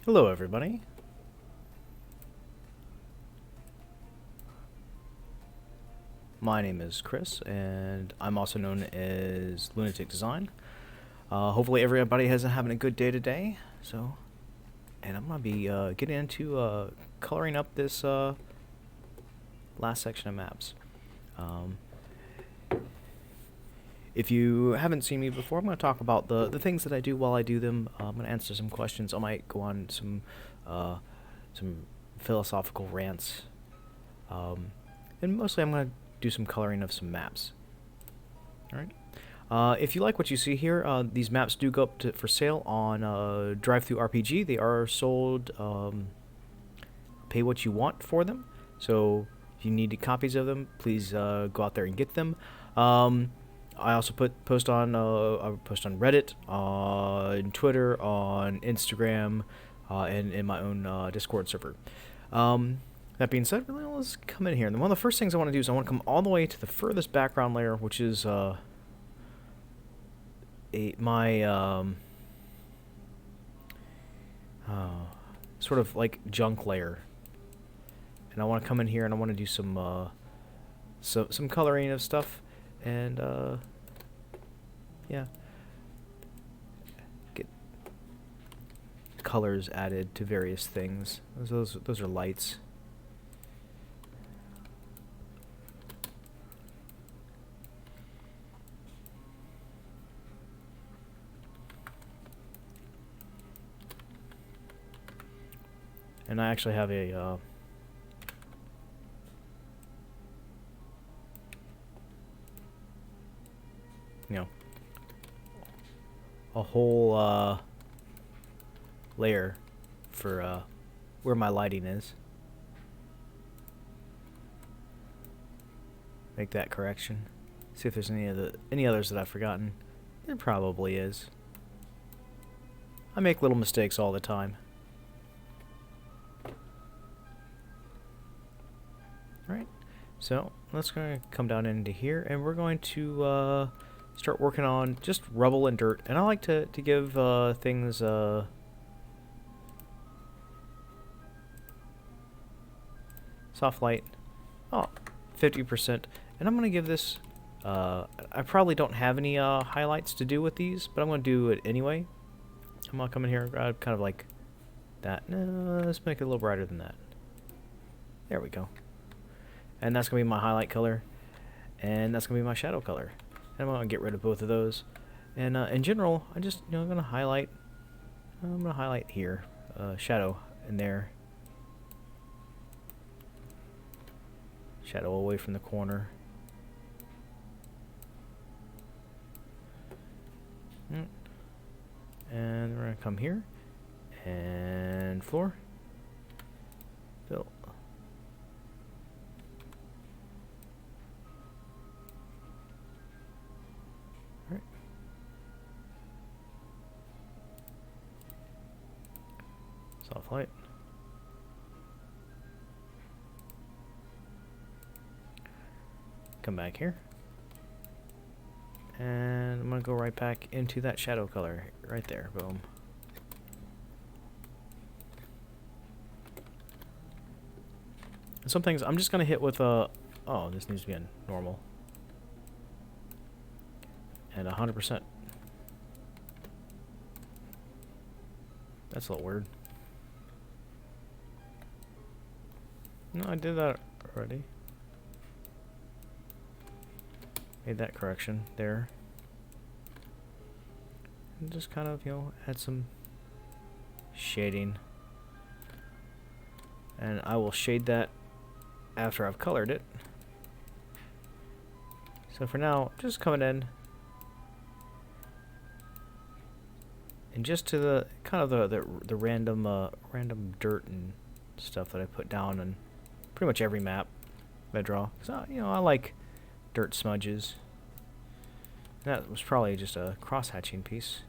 Hello, everybody. My name is Chris, and I'm also known as Lunatic Design. Hopefully, everybody has having a good day today. And I'm gonna be getting into coloring up this last section of maps. Um, if you haven't seen me before, I'm gonna talk about the things that I do while I do them. I'm gonna answer some questions. I might go on some philosophical rants. And mostly I'm going to do some coloring of some maps. Alright. If you like what you see here, these maps do go up for sale on DriveThru RPG. They are sold, pay what you want for them. So if you need copies of them, please go out there and get them. I also post on Reddit, on Twitter, on Instagram, and in my own Discord server. That being said, really, let's come in here. And one of the first things I want to do is I want to come all the way to the furthest background layer, which is my sort of like junk layer. And I want to come in here and I want to do some coloring of stuff, and yeah, get colors added to various things. Those are lights. And I actually have a you know, a whole layer for where my lighting is. Make that correction. See if there's any others that I've forgotten. There probably is. I make little mistakes all the time. Alright, so let's go come down into here, and we're going to start working on just rubble and dirt. And I like to give things soft light, 50%. And I'm going to give this, I probably don't have any highlights to do with these, but I'm going to do it anyway. I'm going to come in here, kind of like that. No, let's make it a little brighter than that. There we go. And that's going to be my highlight color, and that's going to be my shadow color. And I'm going to get rid of both of those. And in general, I'm just going to highlight. I'm going to highlight here, shadow in there, shadow away from the corner. And we're going to come here and floor, fill. Soft light. Come back here. And I'm going to go right back into that shadow color right there. Boom. And some things I'm just going to hit with a... Oh, this needs to be on normal. And 100%. That's a little weird. No, I did that already. Made that correction there. And just kind of, add some shading. And I will shade that after I've colored it. So for now, just coming in. And just to the kind of the random dirt and stuff that I put down on pretty much every map that I draw. So I like dirt smudges. That was probably just a cross-hatching piece.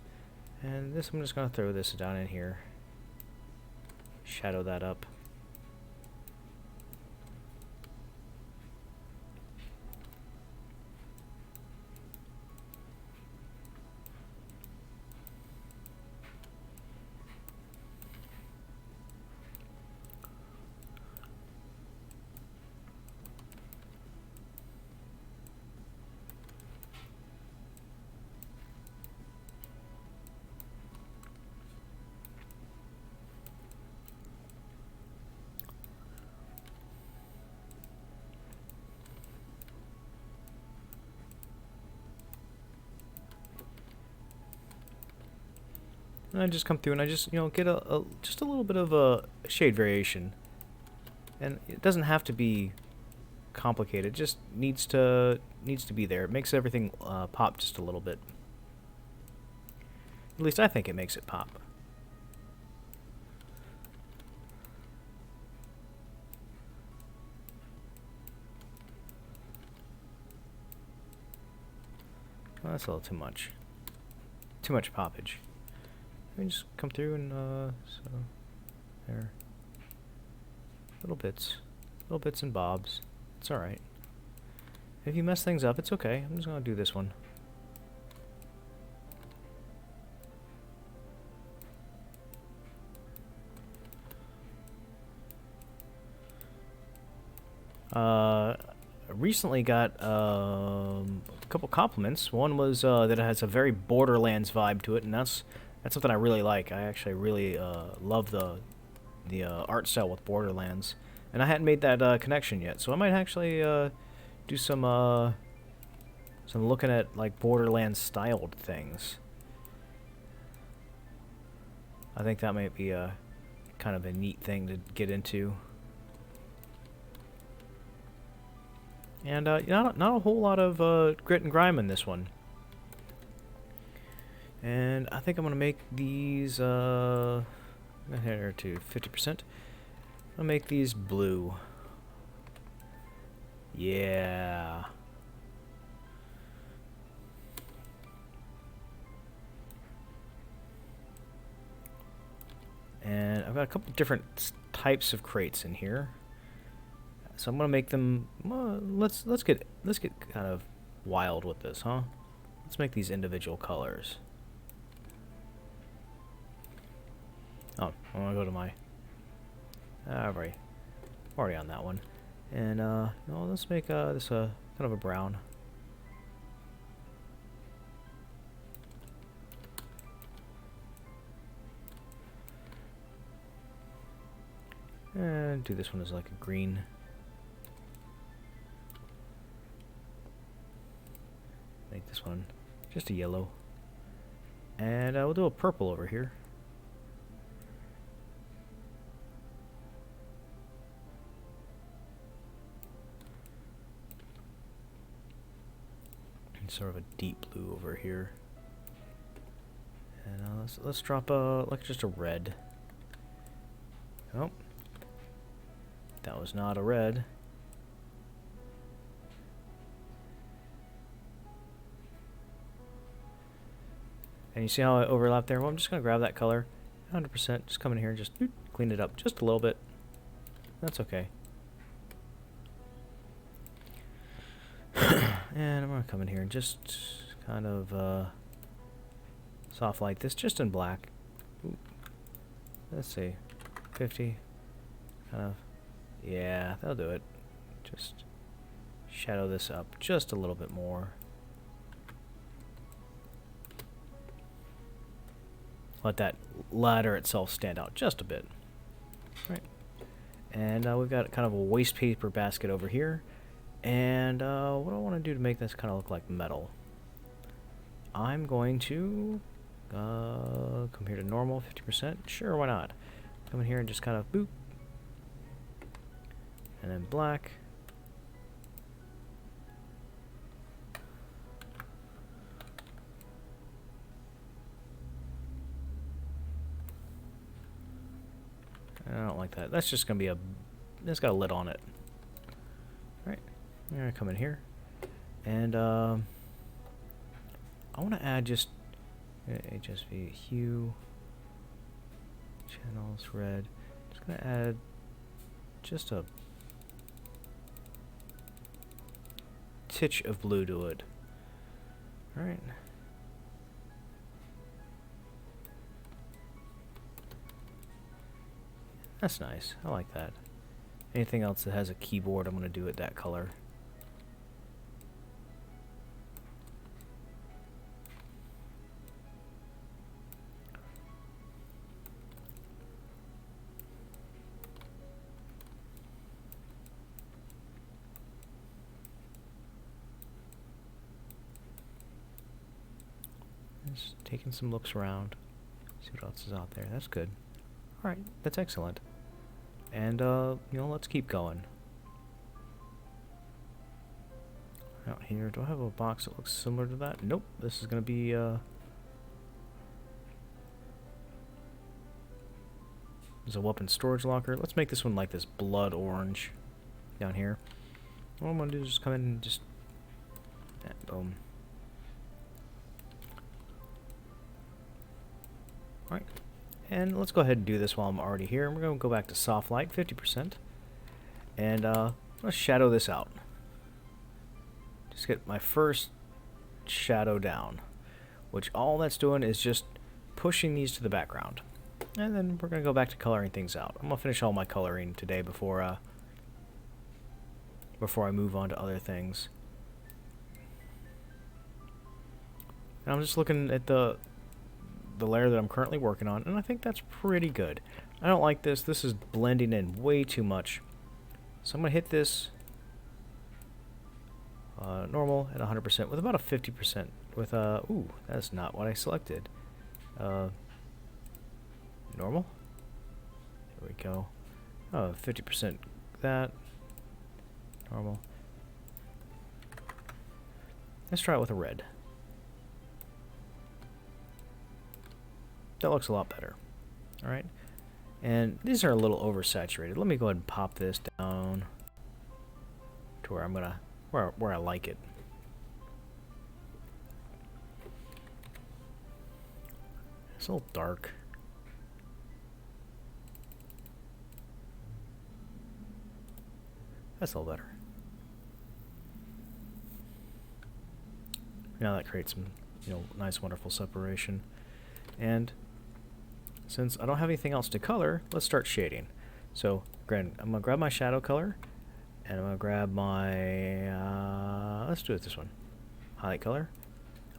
And this, I'm just going to throw this down in here. Shadow that up. And I just come through and I just, get just a little bit of a shade variation. And it doesn't have to be complicated. It just needs to be there. It makes everything pop just a little bit. At least I think it makes it pop. Well, that's a little too much. Too much poppage. Let me just come through and so there. Little bits and bobs. It's all right. If you mess things up, it's okay. I'm just gonna do this one. Recently got a couple compliments. One was that it has a very Borderlands vibe to it, and that's something I really like. I actually really love the art style with Borderlands, and I hadn't made that connection yet. So I might actually do some looking at like Borderlands styled things. I think that might be a kind of a neat thing to get into. And not a whole lot of grit and grime in this one. And I think I'm gonna make these here to 50%. I'll make these blue. Yeah. And I've got a couple different types of crates in here. So I'm gonna make them. Let's get kind of wild with this, huh? Let's make these individual colors. Oh, I want to go to my. Already on that one, and no, let's make this kind of a brown. And do this one as like a green. Make this one just a yellow. And we'll do a purple over here. And sort of a deep blue over here. And let's drop like just a red. Oh, that was not a red. And you see how I overlap there? Well, I'm just going to grab that color, 100%, just come in here and just clean it up just a little bit. That's okay. And I'm going to come in here and just kind of soft light this, just in black. Ooh. Let's see, 50, kind of, yeah, that'll do it. Just shadow this up just a little bit more. Let that ladder itself stand out just a bit. Right. And we've got kind of a waste paper basket over here. And what do I want to do to make this kind of look like metal? I'm going to come here to normal, 50%. Sure, why not? Come in here and just kind of boop. And then black. I don't like that. That's just going to be it's got a lid on it. Right. I'm going to come in here. And I want to add just HSV hue. Channels red. Just going to add just a titch of blue to it. Alright. That's nice. I like that. Anything else that has a keyboard, I'm going to do it that color. Just taking some looks around. See what else is out there. That's good. Alright, that's excellent. And, let's keep going. Out here, do I have a box that looks similar to that? Nope, this is gonna be, there's a weapon storage locker. Let's make this one like this blood orange down here. What I'm gonna do is just come in and just... boom. Alright. And let's go ahead and do this while I'm already here. We're going to go back to soft light, 50%. And let's shadow this out. Just get my first shadow down. Which all that's doing is just pushing these to the background. And then we're going to go back to coloring things out. I'm going to finish all my coloring today before I move on to other things. And I'm just looking at the layer that I'm currently working on, and I think that's pretty good. I don't like this. This is blending in way too much. So I'm going to hit this normal at 100% with about a 50% with ooh, that's not what I selected. Normal. There we go. Oh, 50% that. Normal. Let's try it with a red. That looks a lot better. Alright. And these are a little oversaturated. Let me go ahead and pop this down to where I'm gonna where I like it. It's a little dark. That's a little better. Now that creates some, nice, wonderful separation. And since I don't have anything else to color, let's start shading. So, I'm gonna grab my shadow color, and I'm gonna grab my, let's do it this one, highlight color.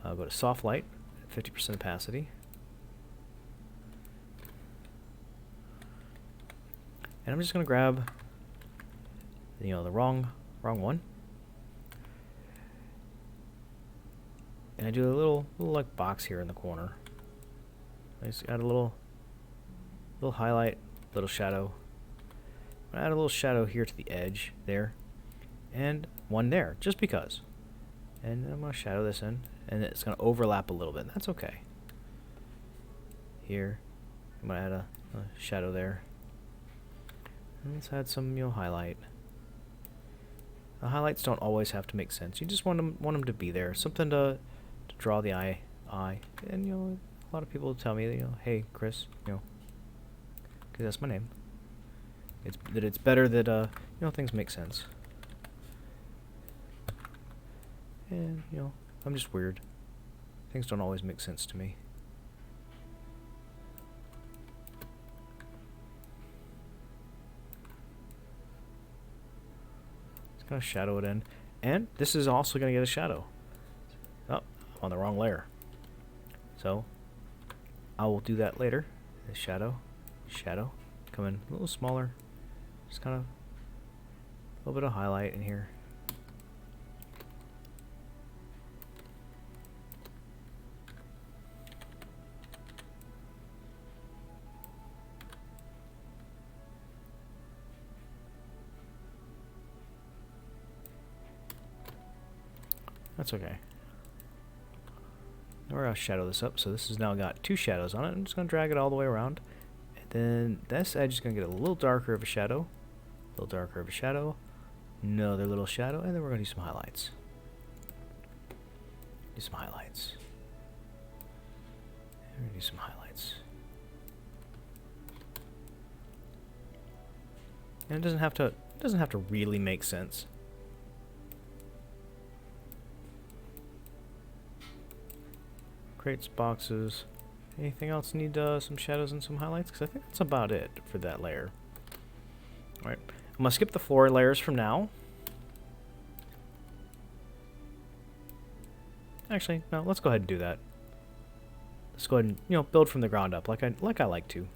I'll go to soft light, 50% opacity. And I'm just gonna grab, the wrong one. And I do a little like box here in the corner. I just add a little highlight, little shadow. I add a little shadow here to the edge there, and one there, just because. And I'm gonna shadow this in, and it's gonna overlap a little bit. That's okay. Here, I'm gonna add a shadow there. And let's add some, highlight. The highlights don't always have to make sense. You just want them to be there, something to draw the eye. And a lot of people tell me, hey Chris, because that's my name. It's better that things make sense. And I'm just weird. Things don't always make sense to me. Just gonna shadow it in, and this is also gonna get a shadow. Oh, I'm on the wrong layer. So I will do that later. The shadow, come in a little smaller. Just kind of a little bit of highlight in here. That's okay. Now we're going to shadow this up. So this has now got two shadows on it. I'm just going to drag it all the way around. And then this edge is going to get a little darker of a shadow. A little darker of a shadow. Another little shadow. And then we're going to do some highlights. Do some highlights. And we're going to do some highlights. And it doesn't have to really make sense. Crates, boxes. Anything else need some shadows and some highlights? Because I think that's about it for that layer. Alright, I'm going to skip the floor layers from now. Actually, no, let's go ahead and do that. Let's go ahead and, build from the ground up like I like to.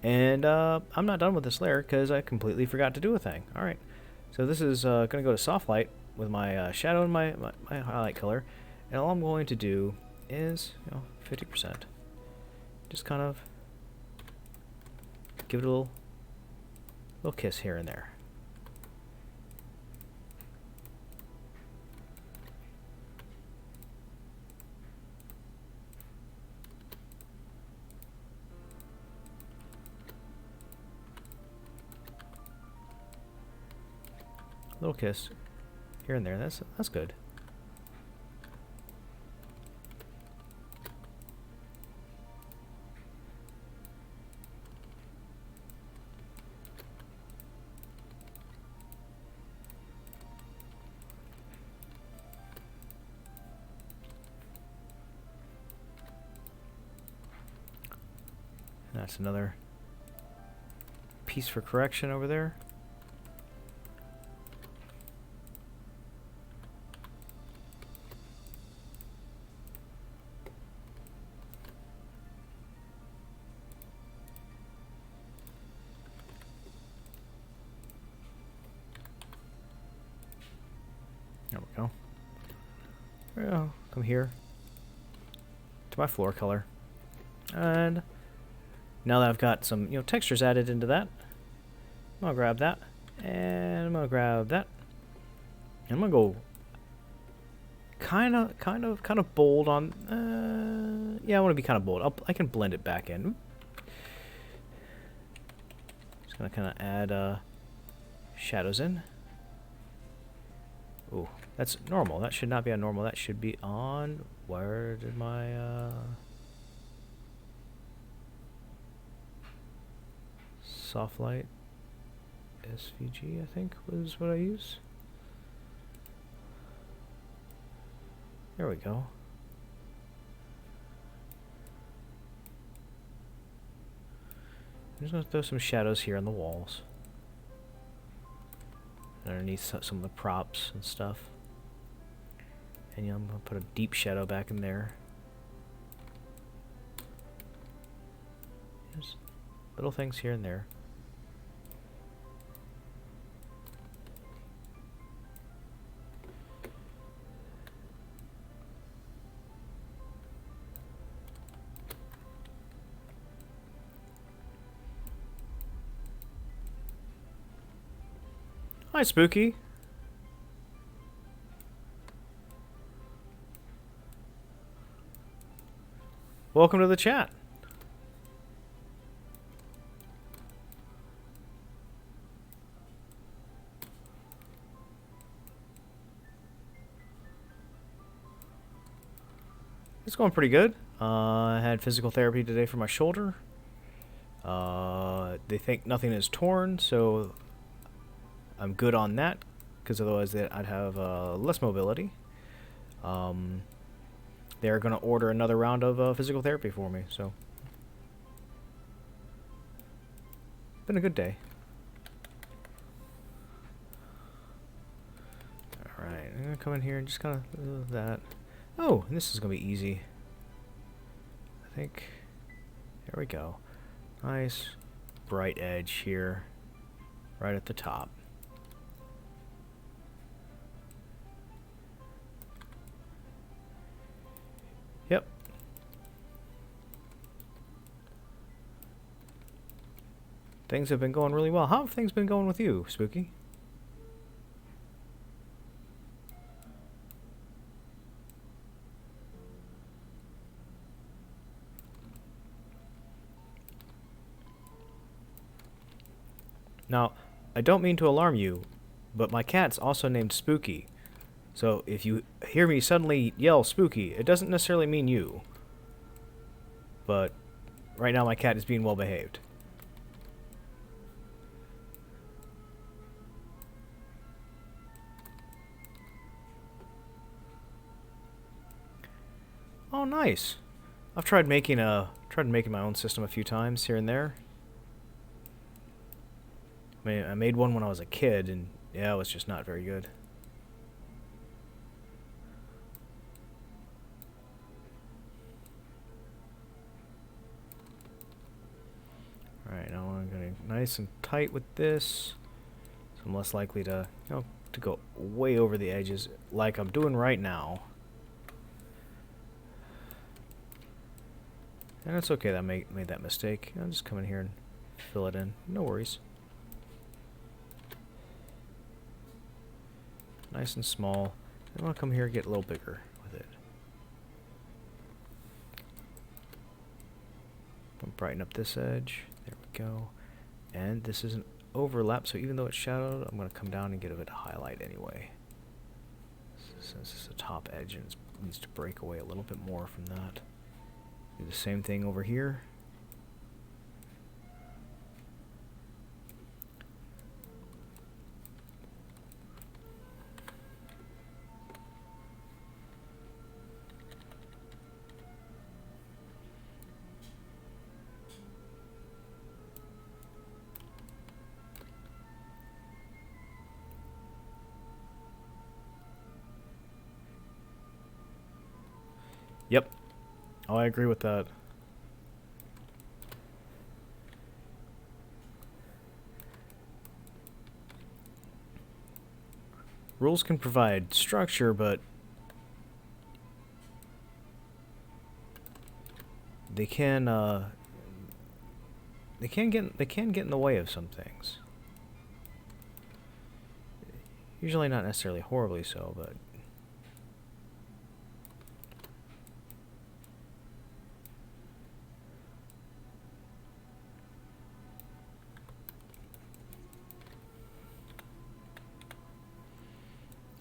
And I'm not done with this layer because I completely forgot to do a thing. Alright, so this is going to go to soft light with my shadow and my highlight color. And all I'm going to do is 50%. Just kind of give it a little kiss here and there. Little kiss here and there. That's good. That's another piece for correction over there. There we go. Well, come here to my floor color, and now that I've got some, textures added into that, I'm gonna grab that, and I'm gonna grab that, and I'm gonna go kind of bold on. Yeah, I want to be kind of bold. I can blend it back in. Just gonna kind of add shadows in. Ooh, that's normal. That should not be on normal. That should be on. Where did my soft light SVG, I think, was what I use. There we go. I'm just going to throw some shadows here on the walls. Underneath some of the props and stuff. And I'm going to put a deep shadow back in there. Just little things here and there. Hi, Spooky. Welcome to the chat. It's going pretty good. I had physical therapy today for my shoulder. They think nothing is torn, so I'm good on that, because otherwise I'd have less mobility. They're going to order another round of physical therapy for me, so. Been a good day. Alright, I'm going to come in here and just kind of that. Oh, and this is going to be easy. I think. There we go. Nice bright edge here, right at the top. Yep. Things have been going really well. How have things been going with you, Spooky? Now, I don't mean to alarm you, but my cat's also named Spooky. So if you hear me suddenly yell Spooky, it doesn't necessarily mean you. But right now my cat is being well behaved. Oh, nice. I've tried making my own system a few times here and there. I made one when I was a kid, and yeah, it was just not very good. Alright, now I'm getting nice and tight with this, so I'm less likely to, to go way over the edges like I'm doing right now. And it's okay that I made that mistake. I'll just come in here and fill it in. No worries. Nice and small. And I'll come here and get a little bigger with it. I'll brighten up this edge. There we go. And this is an overlap, so even though it's shadowed, I'm going to come down and get a bit of highlight anyway. Since it's a top edge and it needs to break away a little bit more from that. Do the same thing over here. Yep. Oh, I agree with that. Rules can provide structure, but they can get in the way of some things. Usually not necessarily horribly so, but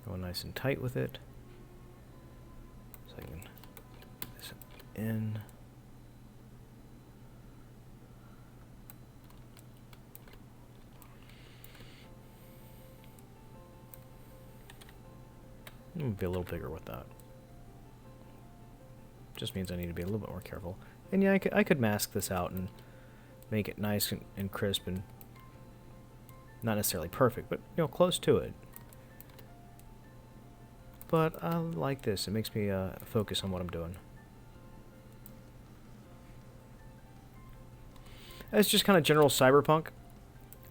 go nice and tight with it. So I can get this in. I'm going to be a little bigger with that. Just means I need to be a little bit more careful. And yeah, I could mask this out and make it nice and crisp and not necessarily perfect, but you know, close to it. But I like this. It makes me focus on what I'm doing. It's just kind of general cyberpunk.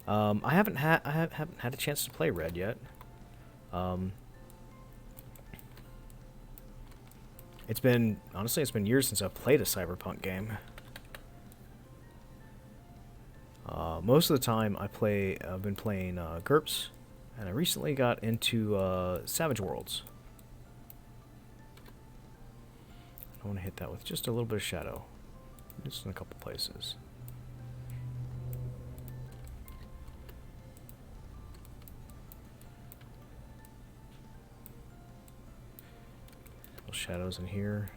I haven't had a chance to play Red yet. Honestly, it's been years since I've played a cyberpunk game. Most of the time I've been playing GURPS, and I recently got into Savage Worlds. I want to hit that with just a little bit of shadow, just in a couple places. Little shadows in here.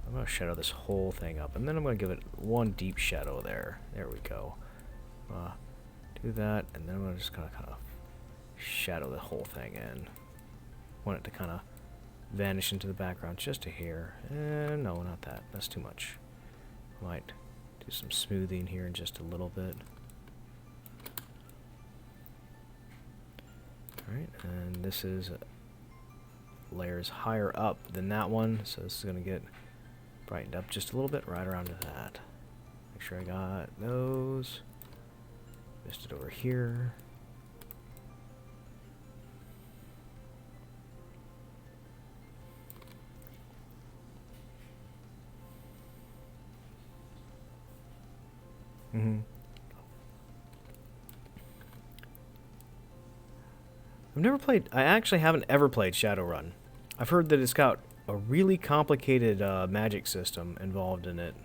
I'm going to shadow this whole thing up, and then I'm going to give it one deep shadow there. There we go. Do that, and then I'm going to just kind of shadow the whole thing in. Want it to kind of vanish into the background just a hair. No, not that. That's too much. Might do some smoothing here in just a little bit. Alright, and this is layers higher up than that one, so this is going to get brightened up just a little bit right around to that. Make sure I got those. Missed it over here. I actually haven't ever played Shadowrun. I've heard that it's got a really complicated magic system involved in it.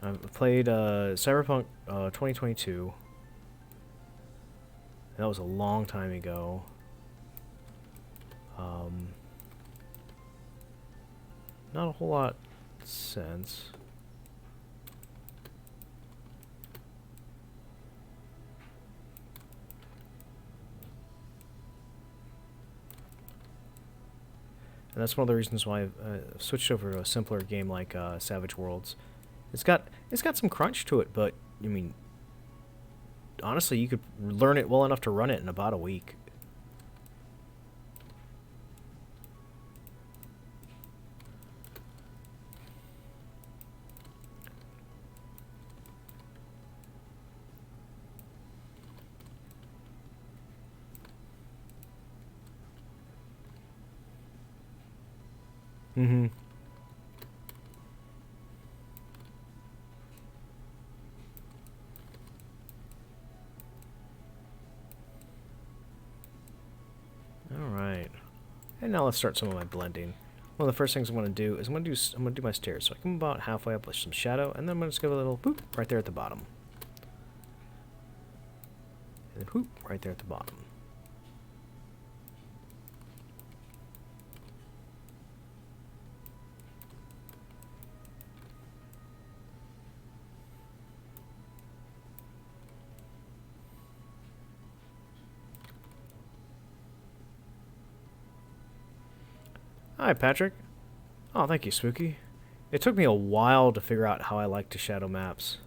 I've played Cyberpunk 2022. That was a long time ago. Not a whole lot since. And that's one of the reasons why I've switched over to a simpler game like Savage Worlds. It's got some crunch to it, but I mean, honestly, you could learn it well enough to run it in about a week. Mm-hmm. Alright. And now let's start some of my blending. One of the first things I'm going to do is I'm going to do my stairs. So I come about halfway up with some shadow, and then I'm going to just give a little boop right there at the bottom. And then boop right there at the bottom. Hi, Patrick. Oh, thank you, Spooky. It took me a while to figure out how I like to shadow maps.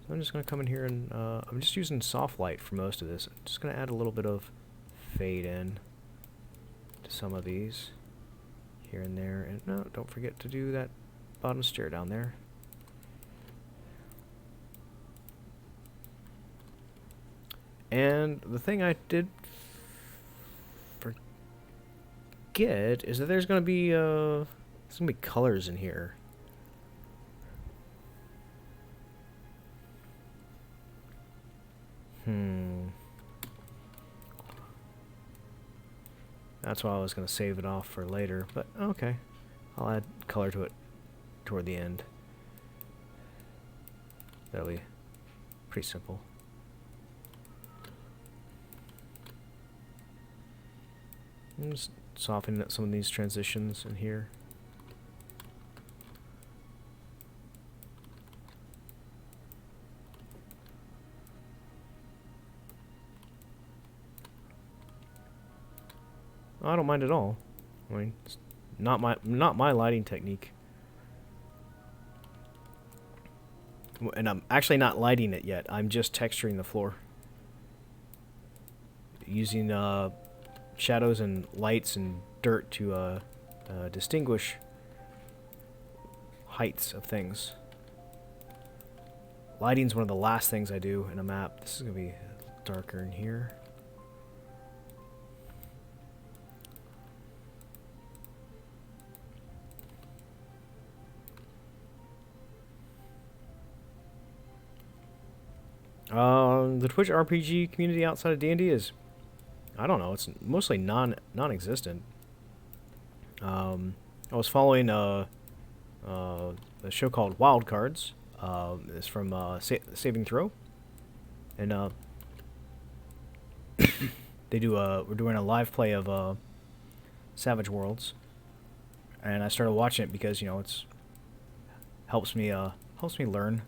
So I'm just going to come in here and I'm just using soft light for most of this. I'm just going to add a little bit of fade in to some of these here and there. And no, don't forget to do that bottom stair down there. And the thing I did forget is that there's going to be colors in here. That's why I was going to save it off for later, but okay. I'll add color to it toward the end. That'll be pretty simple. I'm just softening up some of these transitions in here. I don't mind at all. I mean, it's not my lighting technique. And I'm actually not lighting it yet. I'm just texturing the floor. Using shadows and lights and dirt to distinguish heights of things. Lighting's one of the last things I do in a map. This is going to be darker in here. The Twitch RPG community outside of D&D is, I don't know, it's mostly non-existent. I was following a show called Wild Cards. It's from Saving Throw, and they do we're doing a live play of Savage Worlds, and I started watching it because it's helps me learn.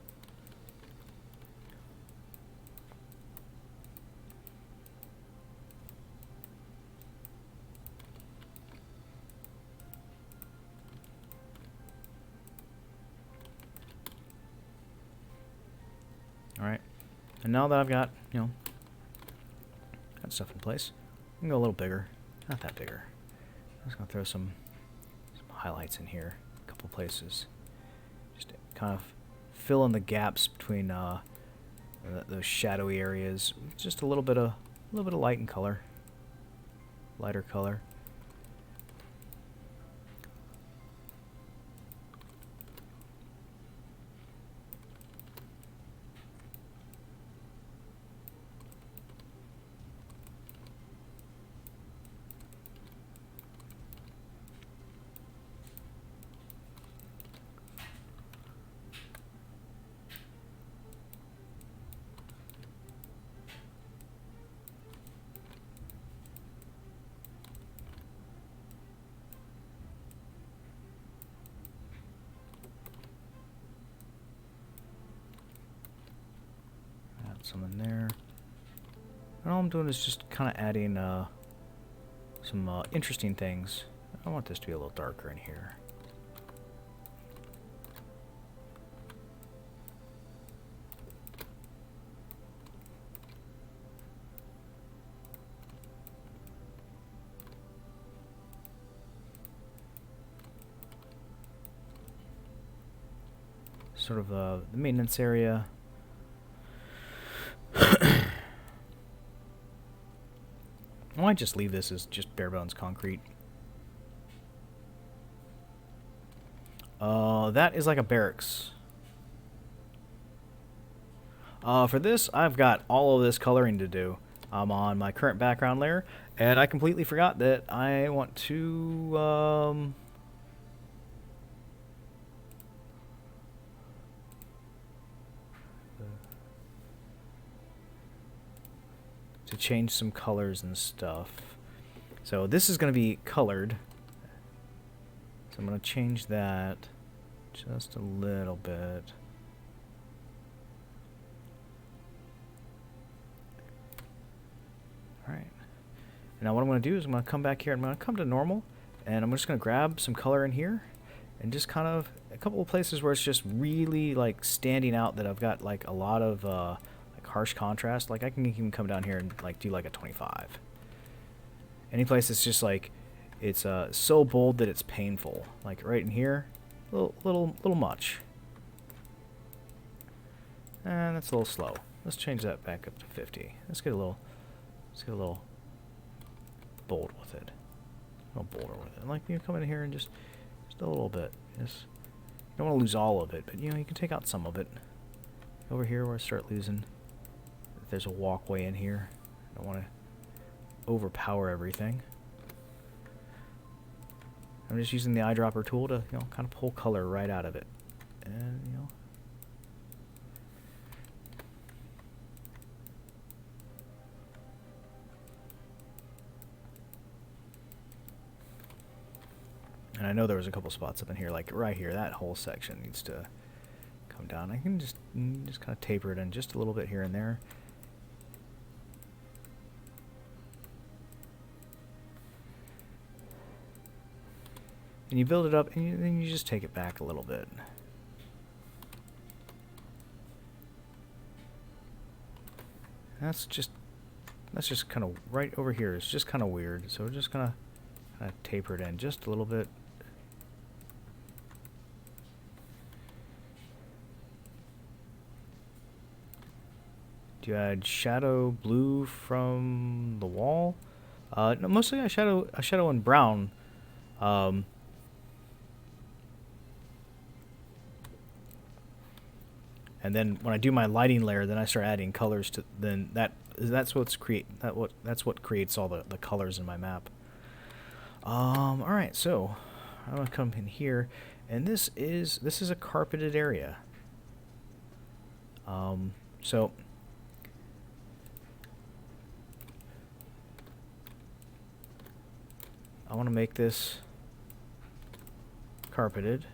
Alright, and now that I've got, got stuff in place, I'm going to go a little bigger. Not that bigger. I'm just going to throw some highlights in here, a couple places. Just to kind of fill in the gaps between those shadowy areas. Just a little bit of light and color. Lighter color. Some in there. And all I'm doing is just kind of adding some interesting things. I want this to be a little darker in here. Sort of the maintenance area. I might just leave this as just bare bones concrete. That is like a barracks. For this, I've got all of this coloring to do. I'm on my current background layer, and I completely forgot that I want to change some colors and stuff. So this is going to be colored. So I'm going to change that just a little bit. Alright. Now what I'm going to do is I'm going to come back here. I'm going to come to normal. And I'm just going to grab some color in here. And just kind of a couple of places where it's just really like standing out that I've got like a lot of like harsh contrast. Like I can even come down here and like do like a 25. Any place that's just like it's so bold that it's painful. Like right in here, little much. And that's a little slow. Let's change that back up to 50. Let's get a little bold with it. A little bolder with it. Like you come in here and just a little bit. Just you don't want to lose all of it, but you know you can take out some of it. Over here where I start losing. There's a walkway in here. I don't want to overpower everything. I'm just using the eyedropper tool to, you know, kind of pull color right out of it. And, you know. And I know there was a couple spots up in here, like right here, that whole section needs to come down. I can just kind of taper it in just a little bit here and there. And you build it up, and then you just take it back a little bit. That's just kind of right over here. It's just kind of weird. So we're just gonna kind of taper it in just a little bit. Do you add shadow blue from the wall? No, mostly I shadow in brown. And then when I do my lighting layer, then I start adding colors to. Then that's what creates all the colors in my map. All right, so I'm gonna come in here, and this is a carpeted area. So. I want to make this carpeted.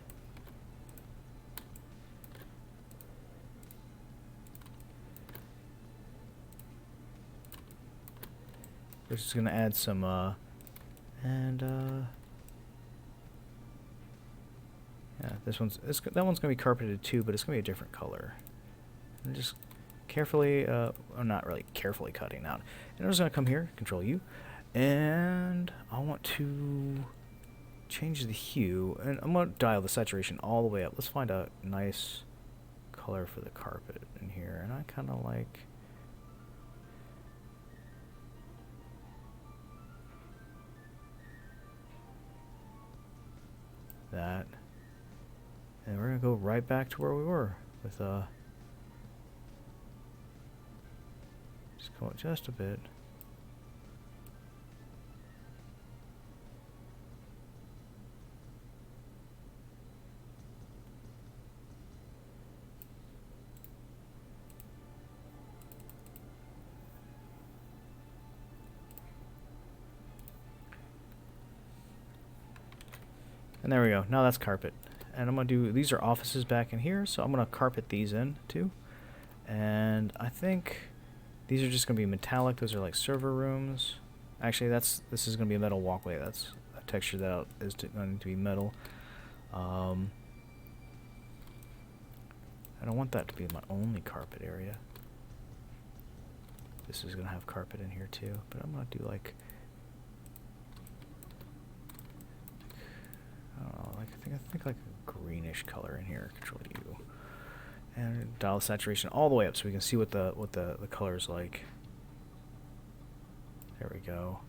We're just going to add some, yeah, that one's going to be carpeted too, but it's going to be a different color. And just carefully, or not really carefully cutting out. And I'm just going to come here, Control U. And I want to change the hue, and I'm going to dial the saturation all the way up. Let's find a nice color for the carpet in here, and I kind of like that. And we're going to go right back to where we were with just go up just a bit. And there we go. Now that's carpet. And I'm going to do, these are offices back in here, so I'm going to carpet these in too. And I think these are just going to be metallic. Those are like server rooms. Actually, this is going to be a metal walkway. That's a texture that is going to be metal. I don't want that to be my only carpet area. This is going to have carpet in here too, but I'm going to do like, I don't know, like I think like a greenish color in here. Control U, and dial saturation all the way up so we can see what the color is like. There we go.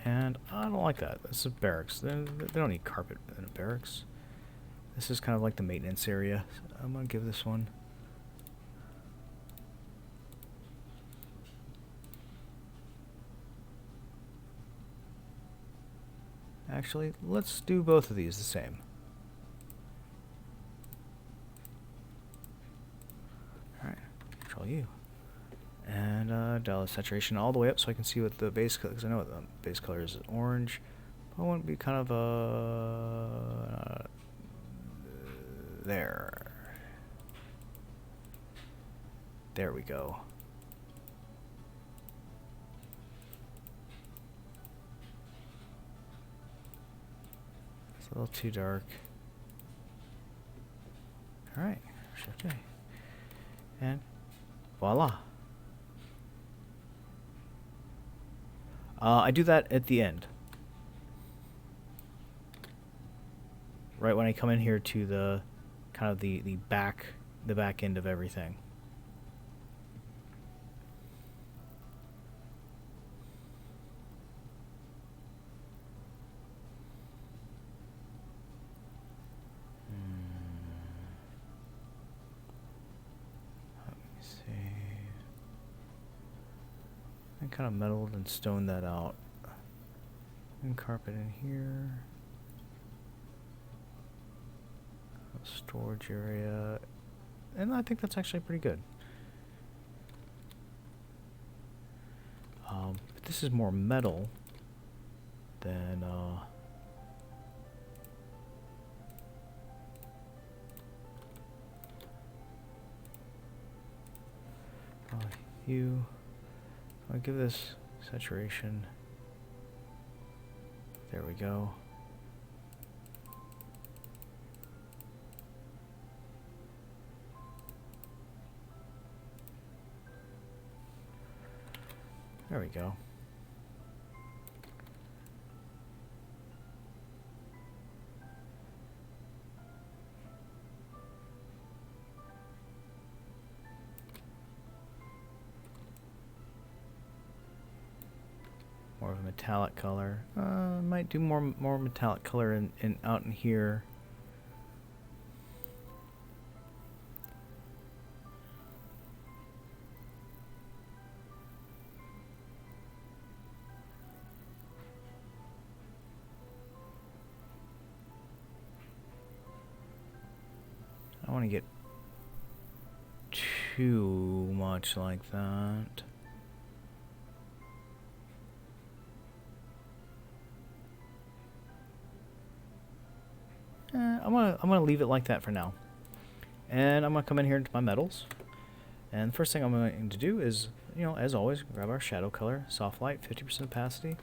And I don't like that. This is barracks. They don't need carpet in a barracks. This is kind of like the maintenance area. So I'm going to give this one. Actually, let's do both of these the same. Alright, Control U. And dial the saturation all the way up so I can see what the base color, because I know what the base color is orange. But I want it to be kind of there. There we go. It's a little too dark. Alright, Shift A. And voila. I do that at the end. Right when I come in here to the kind of the back end of everything. Let me see. I kind of metaled and stoned that out. And carpet in here. Storage area, and I think that's actually pretty good. But this is more metal than I'll give this saturation. There we go. There we go. More of a metallic color. Might do more metallic color in out in here. I don't want to get too much like that. I'm gonna leave it like that for now, and I'm gonna come in here into my metals, and the first thing I'm going to do is, you know, as always, grab our shadow color, soft light, 50% opacity,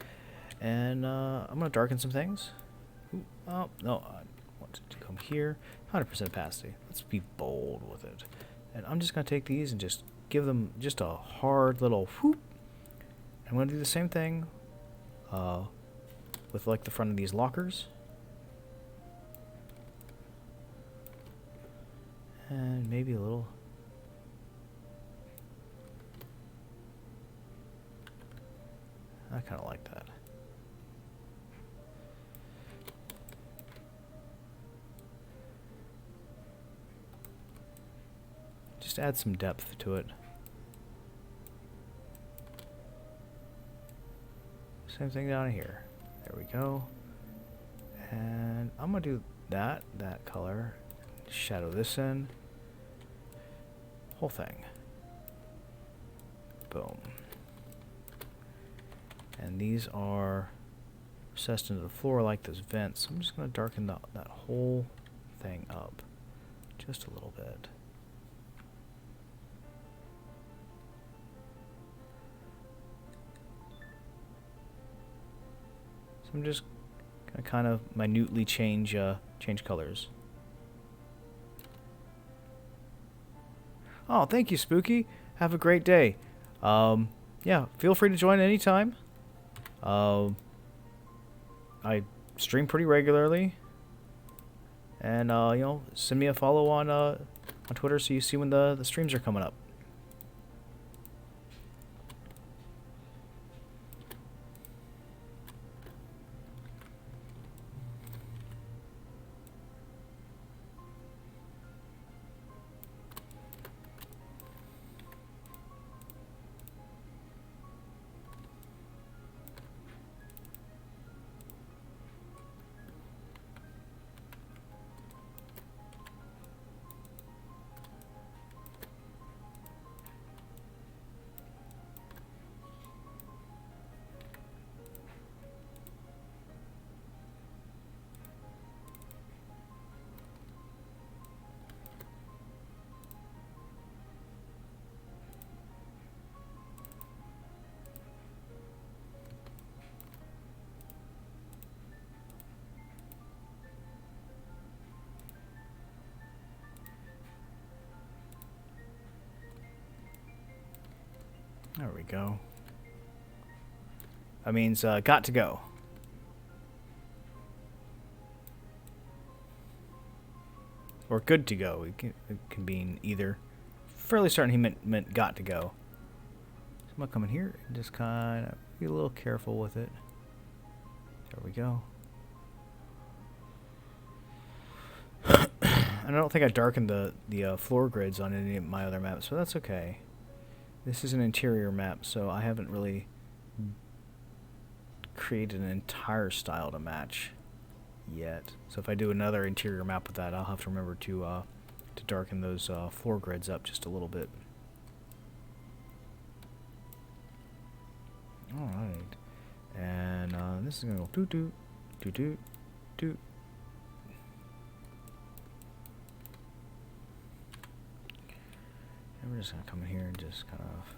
and I'm gonna darken some things. Ooh, oh no, I want to come here, 100% opacity. Let's be bold with it, and I'm just gonna take these and just give them just a hard little whoop. I'm gonna do the same thing with like the front of these lockers. And maybe a little. I kind of like that. Just add some depth to it. Same thing down here. There we go. And I'm gonna do that color. Shadow this in. Whole thing. Boom. And these are recessed into the floor like those vents. I'm just going to darken that whole thing up just a little bit. So I'm just going to kind of minutely change colors. Oh, thank you, Spooky. Have a great day. Yeah, feel free to join anytime. I stream pretty regularly. And, you know, send me a follow on Twitter so you see when the streams are coming up. There we go. That means got to go. Or good to go. It can mean either. Fairly certain he meant got to go. So I'm going to come in here and just kind of be a little careful with it. There we go. And I don't think I darkened the floor grids on any of my other maps, so that's okay. This is an interior map, so I haven't really created an entire style to match yet. So if I do another interior map with that, I'll have to remember to darken those floor grids up just a little bit. Alright. And this is going to go doot doot, doot doot, doot. And we're just going to come in here and just kind of...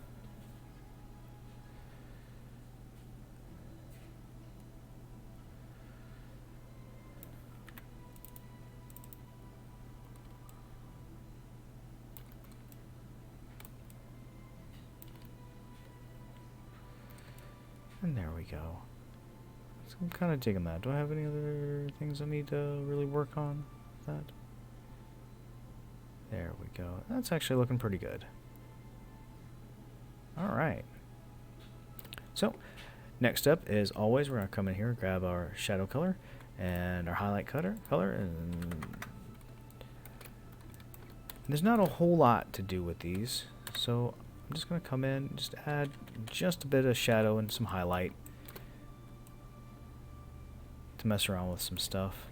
And there we go. So I'm kind of digging that. Do I have any other things I need to really work on with that? There we go. That's actually looking pretty good. Alright. So, next up, as always, we're going to come in here, grab our shadow color and our highlight color, and there's not a whole lot to do with these, so I'm just going to come in, just add just a bit of shadow and some highlight to mess around with some stuff.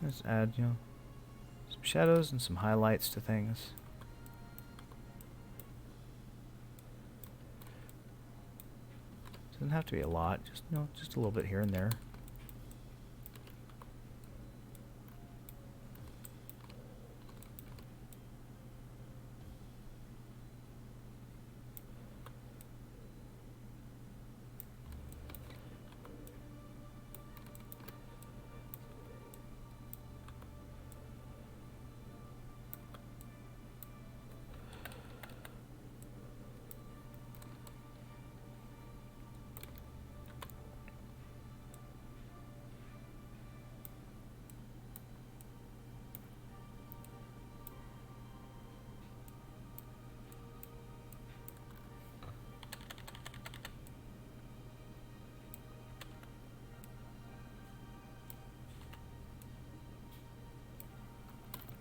Let's add, some shadows and some highlights to things. Doesn't have to be a lot, just a little bit here and there.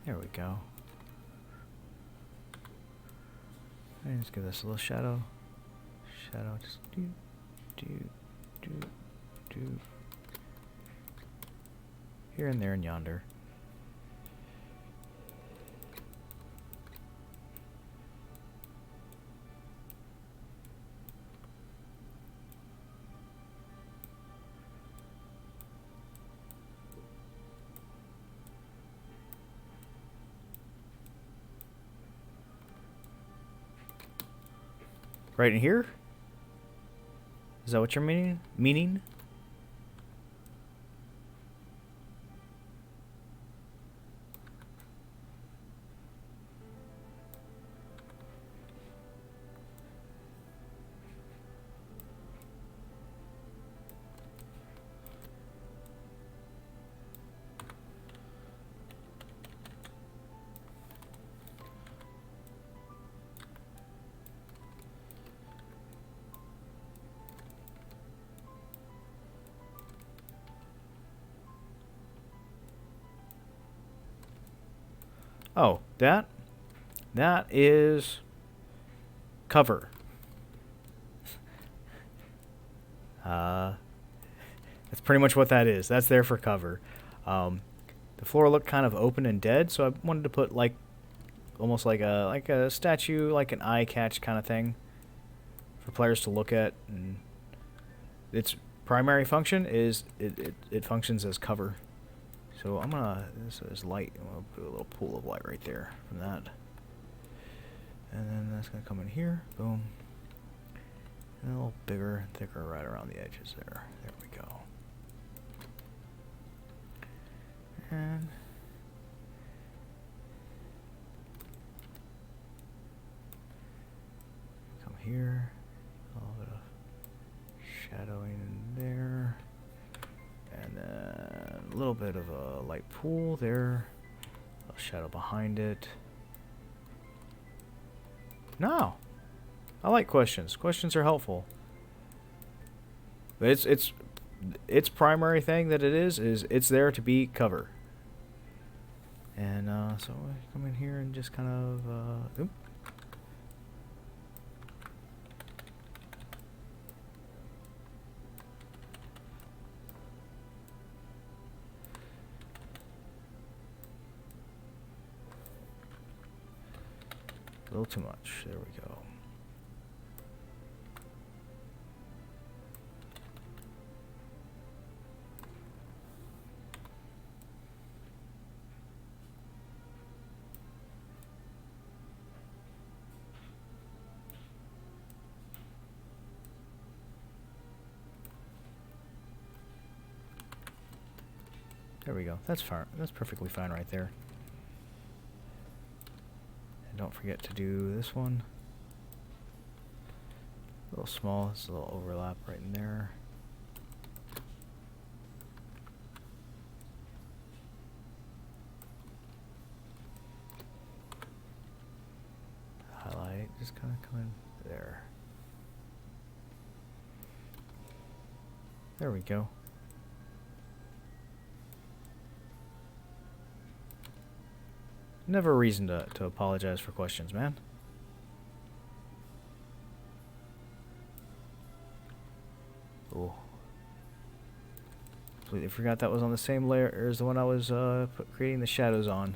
There we go. And just give this a little shadow. Shadow, just do. Here and there and yonder. Right in here? Is that what you're meaning? Oh, that is cover. That's pretty much what that is. That's there for cover. The floor looked kind of open and dead, so I wanted to put like almost like a statue, like an eye catch kind of thing for players to look at. And its primary function is it functions as cover. So I'm gonna, this is light. I'm gonna put a little pool of light right there from that, and then that's gonna come in here. Boom. And a little bigger and thicker right around the edges there. There we go. And come here. A little bit of shadowing in there. And then a little bit of a light pool there. A shadow behind it. No. I like questions. Questions are helpful. But its primary thing that it is it's there to be cover. And so I come in here and just kind of oop. A little too much. There we go. There we go. That's fine. That's perfectly fine right there. And don't forget to do this one. A little small. There's a little overlap right in there. Highlight. Just kind of come in there. There we go. Never a reason to apologize for questions, man. Oh. Completely forgot that was on the same layer as the one I was creating the shadows on.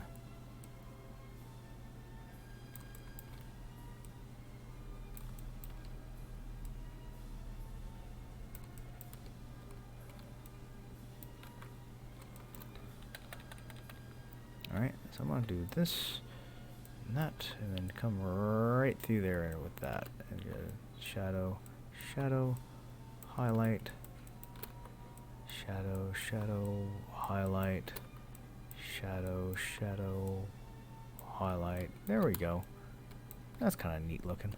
Alright, so I'm going to do this and that, and then come right through there with that. And go shadow, shadow, highlight, shadow, shadow, highlight, shadow, shadow, highlight. There we go. That's kind of neat looking.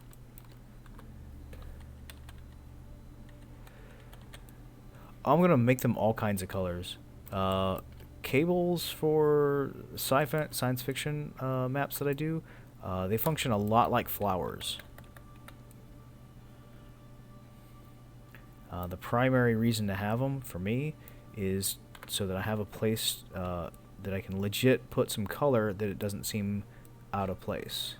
I'm going to make them all kinds of colors. Cables for science fiction maps that I do, they function a lot like flowers. The primary reason to have them for me is so that I have a place that I can legit put some color that it doesn't seem out of place.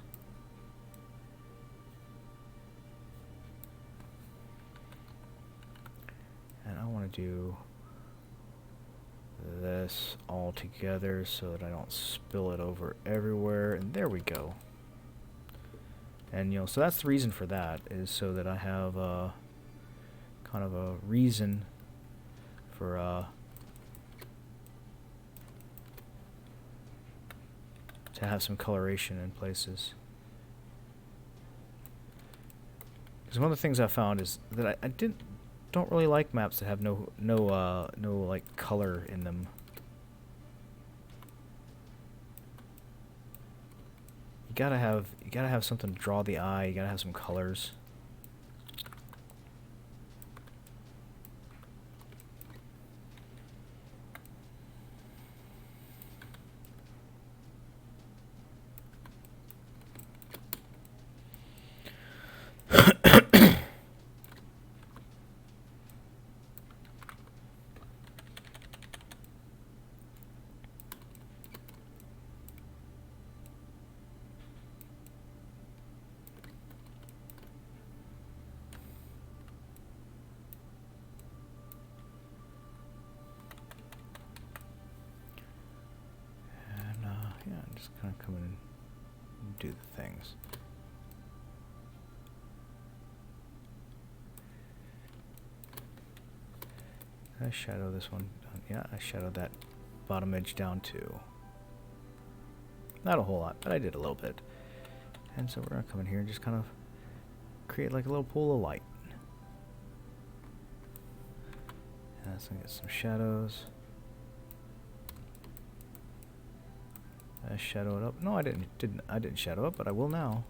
And I want to do this all together so that I don't spill it over everywhere, and there we go. And so that's the reason for that, is so that I have kind of a reason for to have some coloration in places. Because one of the things I found is that I don't really like maps that have no like color in them. You gotta have something to draw the eye. You gotta have some colors. just kind of come in and do the things. I shadow this one. Yeah, I shadowed that bottom edge down too. Not a whole lot, but I did a little bit. And so we're gonna come in here and just kind of create like a little pool of light. And let's get some shadows. I shadow it up. No, I didn't shadow it, but I will now.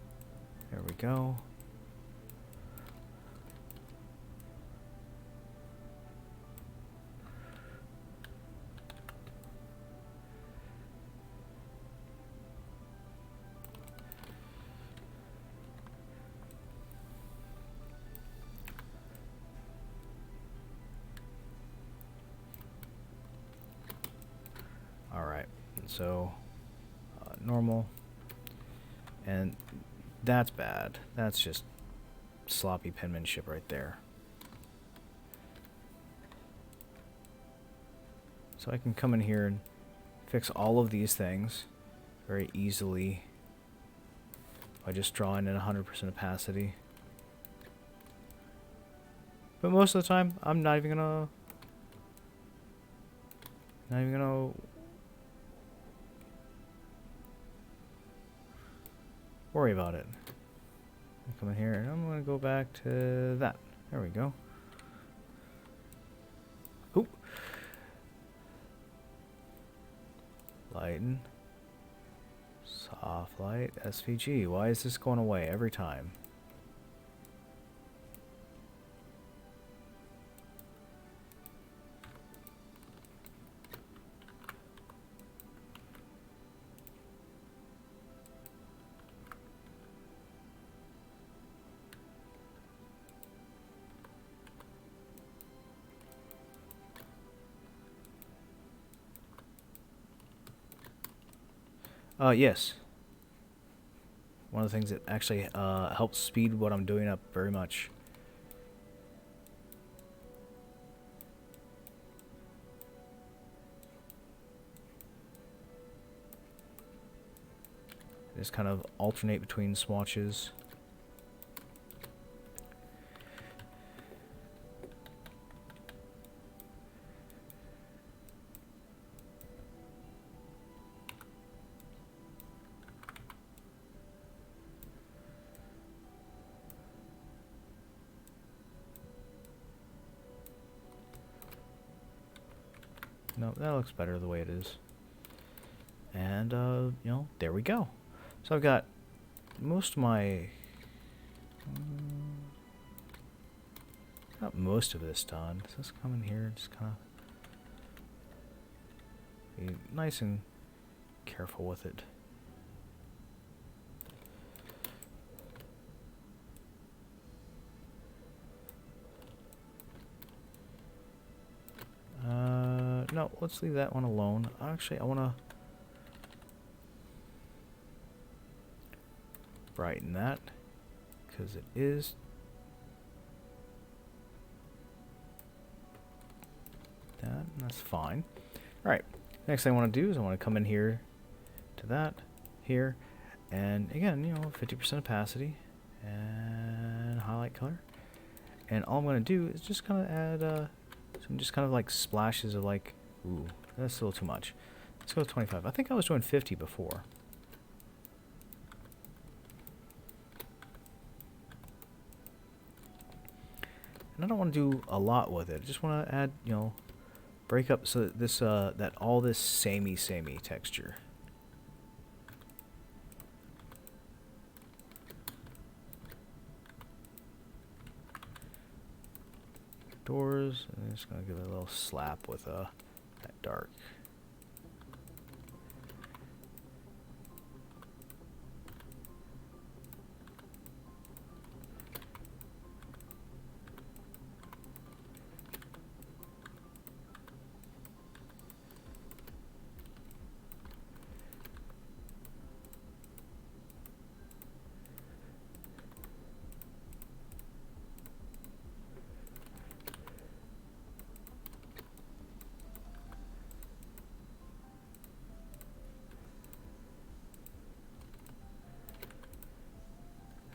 There we go. Alright, so normal, and that's bad. That's just sloppy penmanship right there. So I can come in here and fix all of these things very easily by just drawing in 100% opacity. But most of the time, I'm not even gonna worry about it. I come in here and I'm gonna go back to that. There we go. Oop. Lighten. Soft light. SVG. Why is this going away every time? Yes. One of the things that actually helps speed what I'm doing up very much. Just kind of alternate between swatches. No, that looks better the way it is. And, you know, there we go. So I've got most of my... got most of this done. So let's come in here and just kind of be nice and careful with it. No, let's leave that one alone. Actually, I want to brighten that because it is that. That's fine. All right. Next thing I want to do is I want to come in here to that here, and again, you know, 50% opacity and highlight color. And all I'm going to do is just kind of add some just kind of like splashes of like, ooh, that's a little too much. Let's go with 25. I think I was doing 50 before. And I don't want to do a lot with it. I just want to add, you know, break up so that this that all this samey texture. Doors, and I'm just gonna give it a little slap with that dark.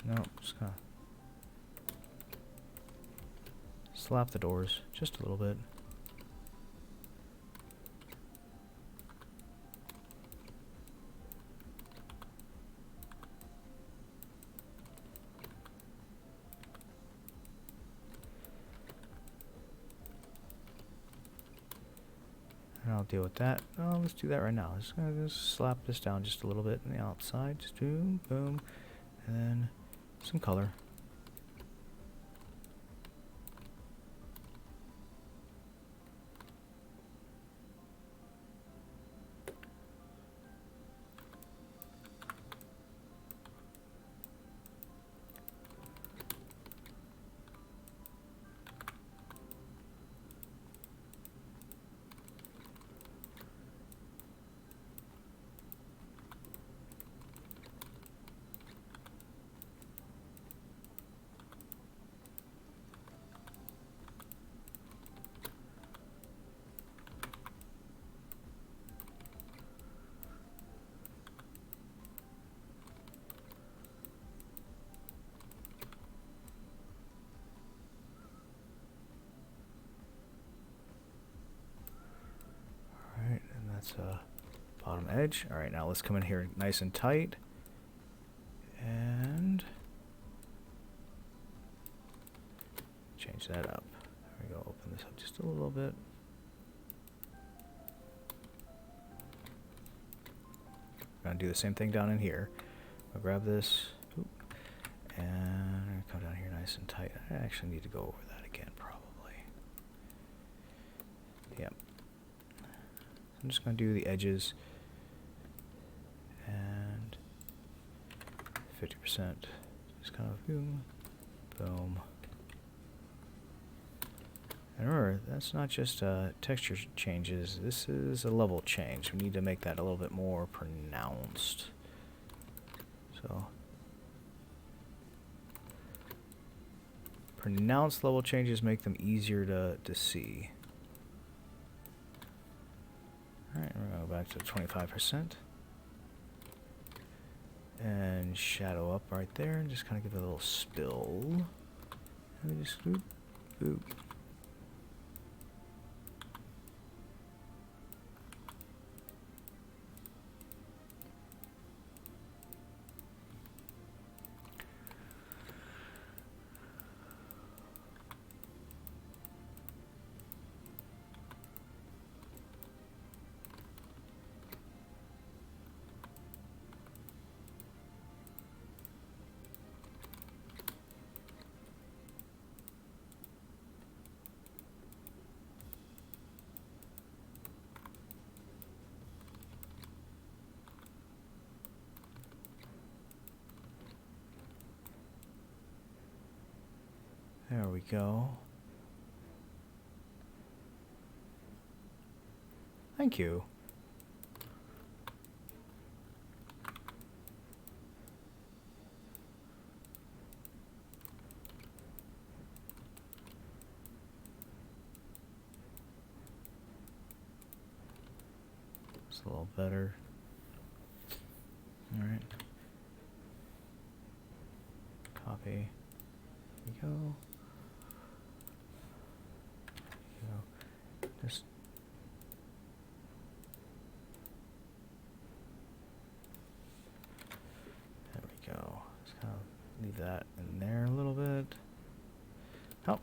No, just gonna slap the doors just a little bit. And I'll deal with that. Oh, let's do that right now. Just gonna just slap this down just a little bit on the outside. Just boom, boom, and then some color. Alright, and that's bottom edge. Alright, now let's come in here nice and tight. And change that up. There we go, open this up just a little bit. Gonna do the same thing down in here. I'll grab this, and come down here nice and tight. I actually need to go over that again, probably. Yep. I'm just gonna do the edges and 50%. Just kind of boom, boom. And remember, that's not just texture changes. This is a level change. We need to make that a little bit more pronounced. So, pronounced level changes make them easier to see. Alright, we're going to go back to 25%. And shadow up right there, and just kind of give it a little spill. And we just boop, boop. There we go. Thank you. It's a little better. All right. Copy. There we go. Just there we go. Just kind of leave that in there a little bit. Oh,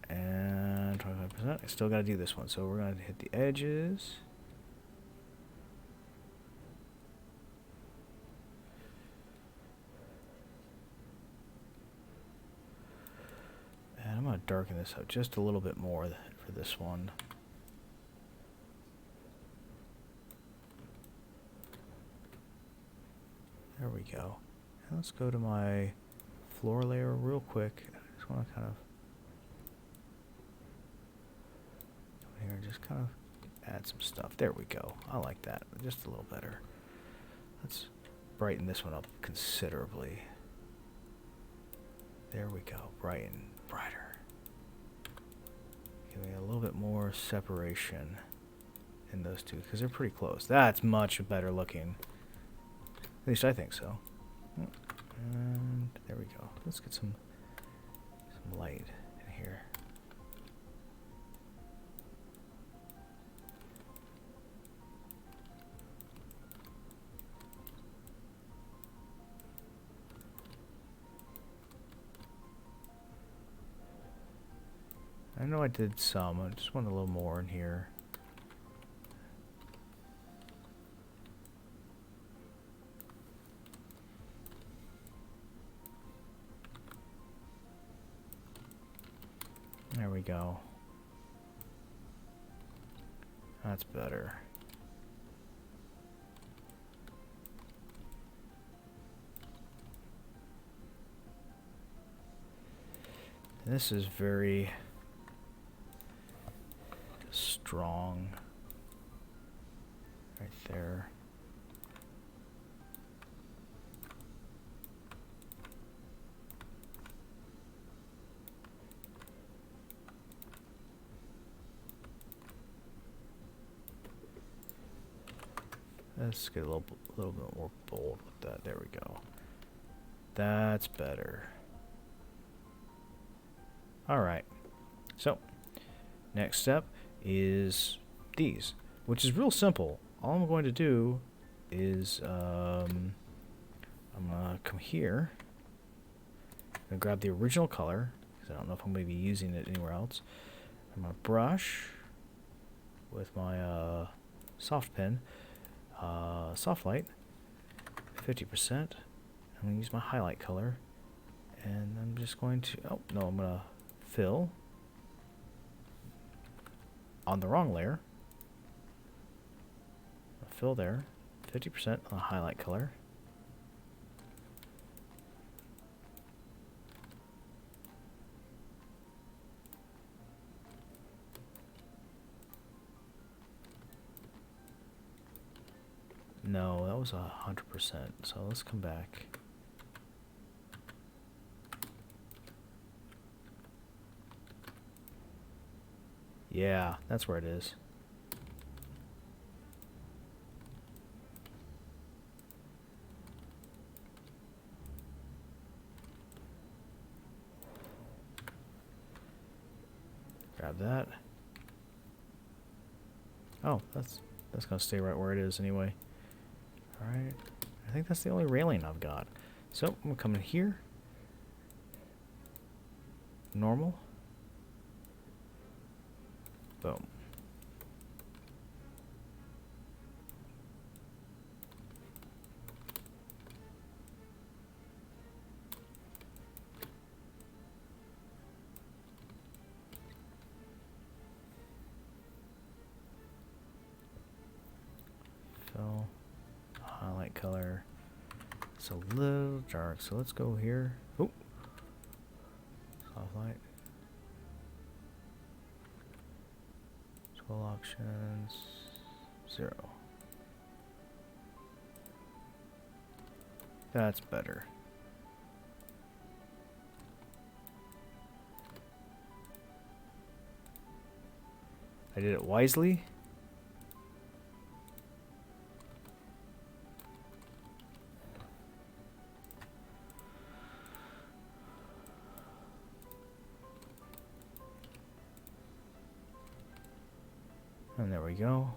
and 25%. I still got to do this one, so we're going to hit the edges. And I'm going to darken this up just a little bit more for this one. There we go. And let's go to my floor layer real quick. I just want to kind of come here and just kind of add some stuff. There we go. I like that. Just a little better. Let's brighten this one up considerably. There we go. Brighten. Brighter. Give me a little bit more separation in those two because they're pretty close. That's much better looking. At least I think so. And there we go. Let's get some light in here. I know I did some. I just want a little more in here. There we go. That's better. This is very strong right there. Let's get a little bit more bold with that. There we go. That's better. All right. So, next step is these, which is real simple. All I'm going to do is I'm gonna come here and grab the original color because I don't know if I'm going to be using it anywhere else. I'm gonna brush with my soft pen. Soft light, 50%. I'm going to use my highlight color, and I'm just going to, oh no, I'm going to fill on the wrong layer. I'll fill there, 50% on the highlight color. No, that was 100%. So let's come back. Yeah, that's where it is. Grab that. Oh, that's gonna stay right where it is anyway. Alright, I think that's the only railing I've got. So, I'm going to come in here. Normal. Boom. Fill. Highlight color. It's a little dark, so let's go here. Oh, soft light. 12 options. 0. That's better. I did it wisely. And there we go.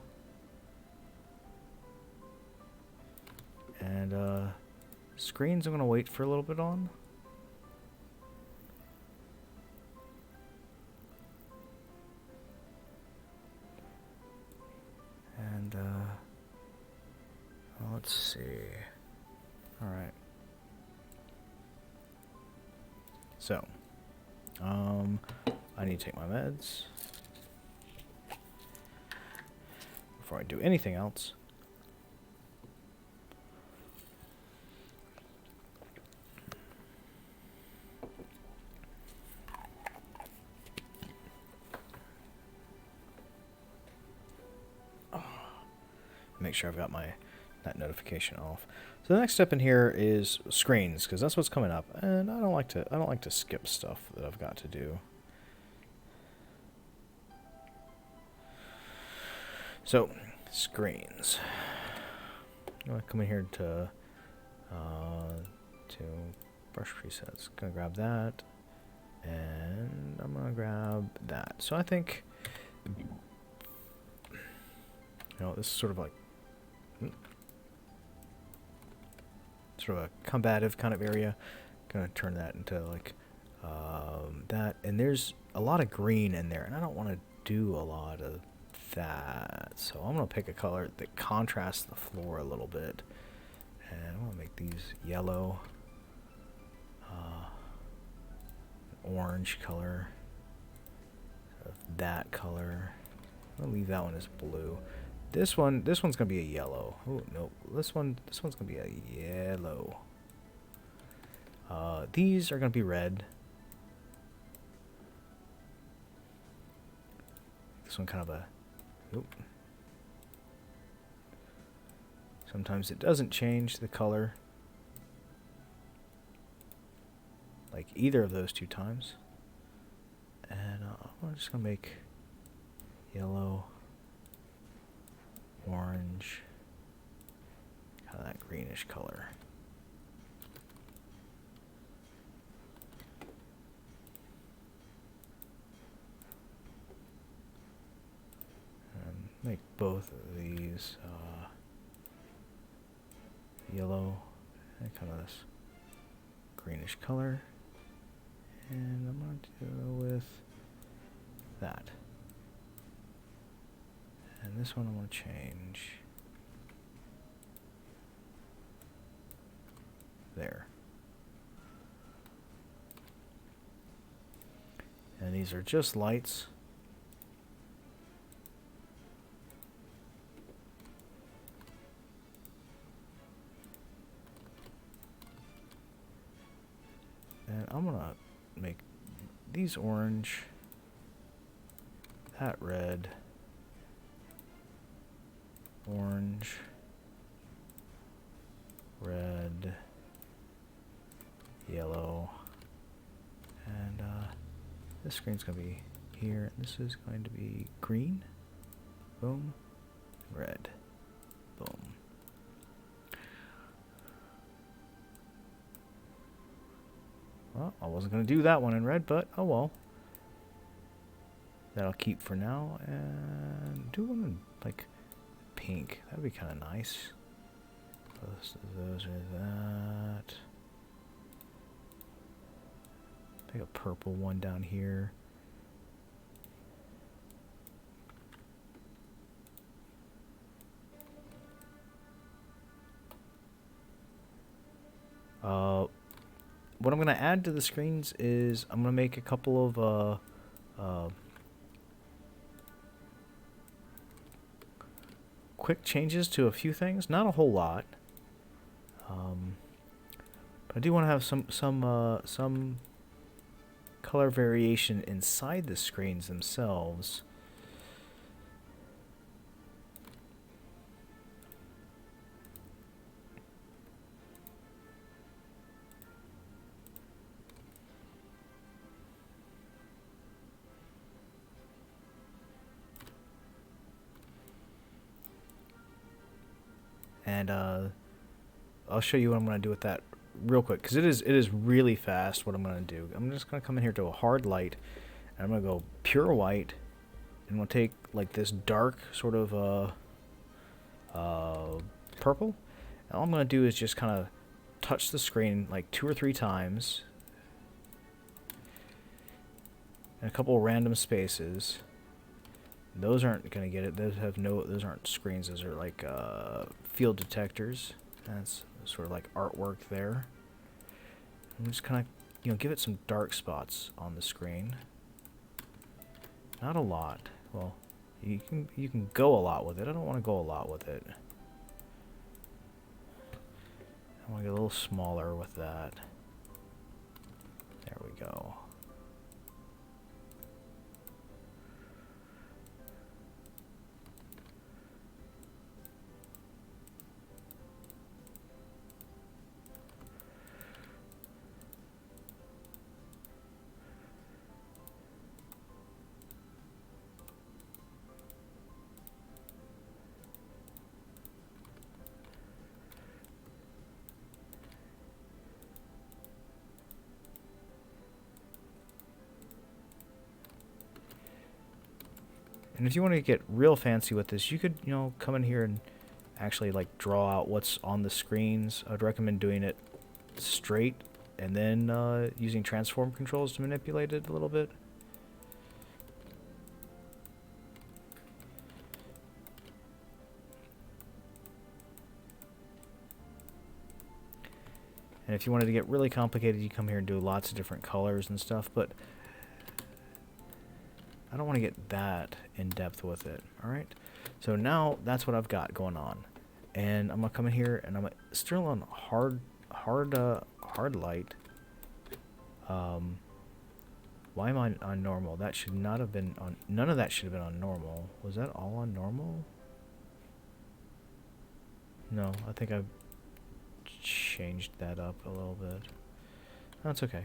And screens I'm going to wait for a little bit on. And let's see. All right. So, I need to take my meds before I do anything else. Make sure I've got that notification off. So the next step in here is screens, because that's what's coming up, and I don't like to skip stuff that I've got to do. So screens. I'm gonna come in here to to brush presets. Gonna grab that, and I'm gonna grab that. So I think, you know, this is sort of like sort of a combative kind of area. Gonna turn that into like that, and there's a lot of green in there, and I don't want to do a lot of that, so I'm gonna pick a color that contrasts the floor a little bit, and I'm gonna make these yellow, orange color, that color. I'm gonna leave that one as blue. This one's gonna be a yellow. Oh no, this one's gonna be a yellow. These are gonna be red. This one kind of a, oop. Sometimes it doesn't change the color, like either of those two times. And I'm just gonna make yellow, orange, kind of that greenish color. And make both of these yellow and kind of this greenish color. And I'm going to go with that. And this one I'm going to change there. And these are just lights. And I'm going to make these orange, that red, orange, red, yellow, and this screen's going to be here, and this is going to be green, boom, red, boom. Well, I wasn't going to do that one in red, but oh well. That'll keep for now, and do one in, like, pink. That'd be kind of nice. Those are that. Pick a purple one down here. What I'm going to add to the screens is I'm going to make a couple of quick changes to a few things. Not a whole lot. But I do want to have some color variation inside the screens themselves. And I'll show you what I'm going to do with that real quick, because it is really fast what I'm going to do. I'm just going to come in here to a hard light, and I'm going to go pure white, and we'll take like this dark sort of purple, and all I'm going to do is just kind of touch the screen like 2 or 3 times, and a couple random spaces. Those aren't going to get it. Those aren't screens. Those are like field detectors. That's sort of like artwork there. I'm just kind of, give it some dark spots on the screen. Not a lot. Well, you can go a lot with it. I don't want to go a lot with it. I want to get a little smaller with that. There we go. And if you want to get real fancy with this, you could, you know, come in here and actually like draw out what's on the screens. I'd recommend doing it straight and then using transform controls to manipulate it a little bit. And if you wanted to get really complicated, you come here and do lots of different colors and stuff, but I don't want to get that in depth with it. Alright, so now that's what I've got going on. And I'm going to come in here and I'm still on hard light. Why am I on normal? That should not have been on, none of that should have been on normal. Was that all on normal? No, I think I've changed that up a little bit. That's okay.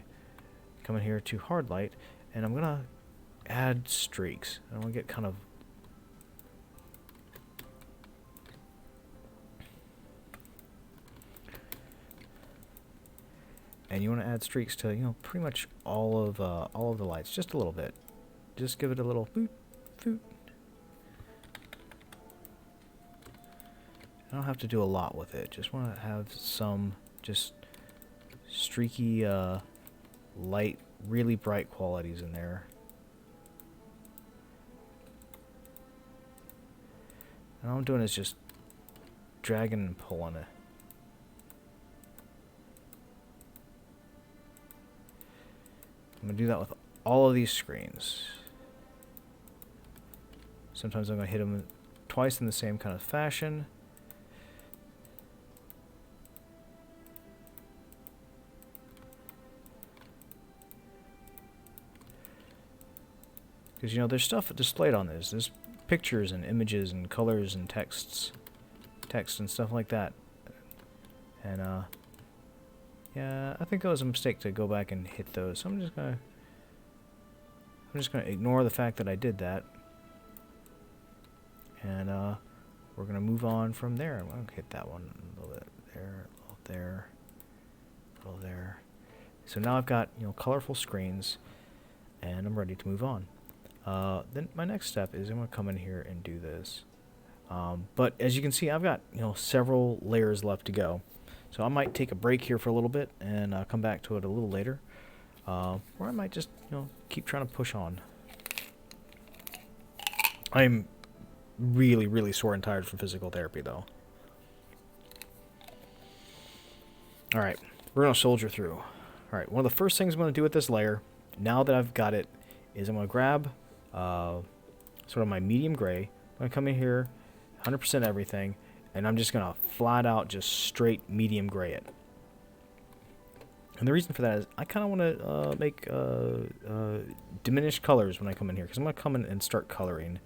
Come in here to hard light, and I'm gonna add streaks. I want to get kind of and you want to add streaks to, you know, pretty much all of the lights, just a little bit. Just give it a little boot, boot. I don't have to do a lot with it. Just want to have some just streaky, light, really bright qualities in there. And all I'm doing is just dragging and pulling it. I'm going to do that with all of these screens. Sometimes I'm going to hit them twice in the same kind of fashion. Because, you know, there's stuff displayed on this. There's pictures and images and colors and text and stuff like that. And, yeah, I think it was a mistake to go back and hit those. So I'm just gonna ignore the fact that I did that. And, we're gonna move on from there. I'm gonna hit that one a little bit there, a little there, a little there. So now I've got, you know, colorful screens, and I'm ready to move on. Then my next step is I'm going to come in here and do this. But as you can see, I've got, you know, several layers left to go. So I might take a break here for a little bit and come back to it a little later. Or I might just, you know, keep trying to push on. I'm really, really sore and tired from physical therapy, though. Alright, we're going to soldier through. Alright, one of the first things I'm going to do with this layer, now that I've got it, is I'm going to grab sort of my medium gray. I'm going to come in here, 100% everything, and I'm just going to flat out just straight medium gray it. And the reason for that is I kind of want to make diminished colors when I come in here, because I'm going to come in and start coloring.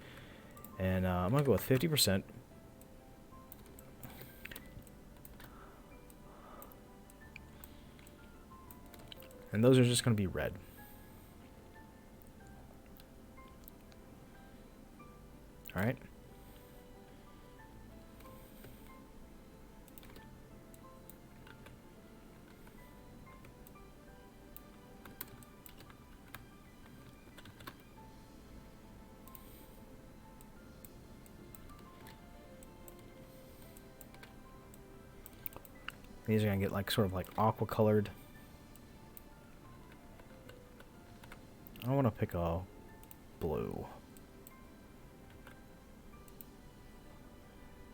And I'm going to go with 50%. And those are just going to be red. Alright. These are going to get like sort of like aqua colored. I want to pick a blue.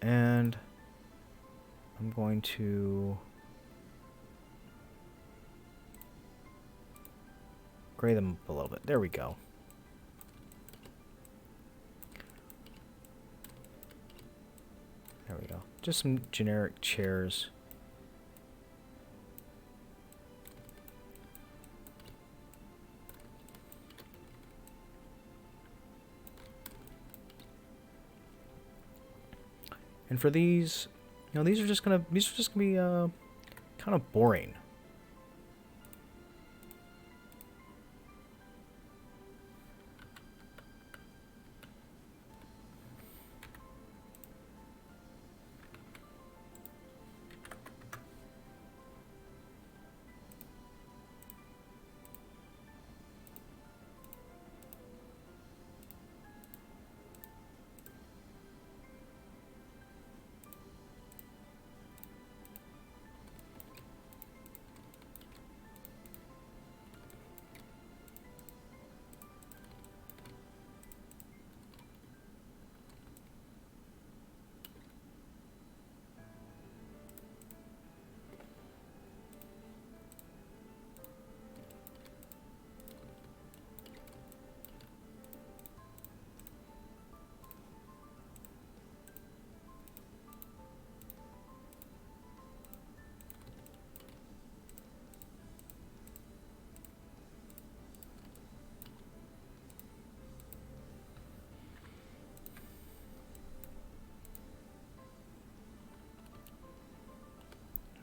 And I'm going to gray them up a little bit. There we go. There we go. Just some generic chairs. And for these, you know, these are just gonna be kind of boring.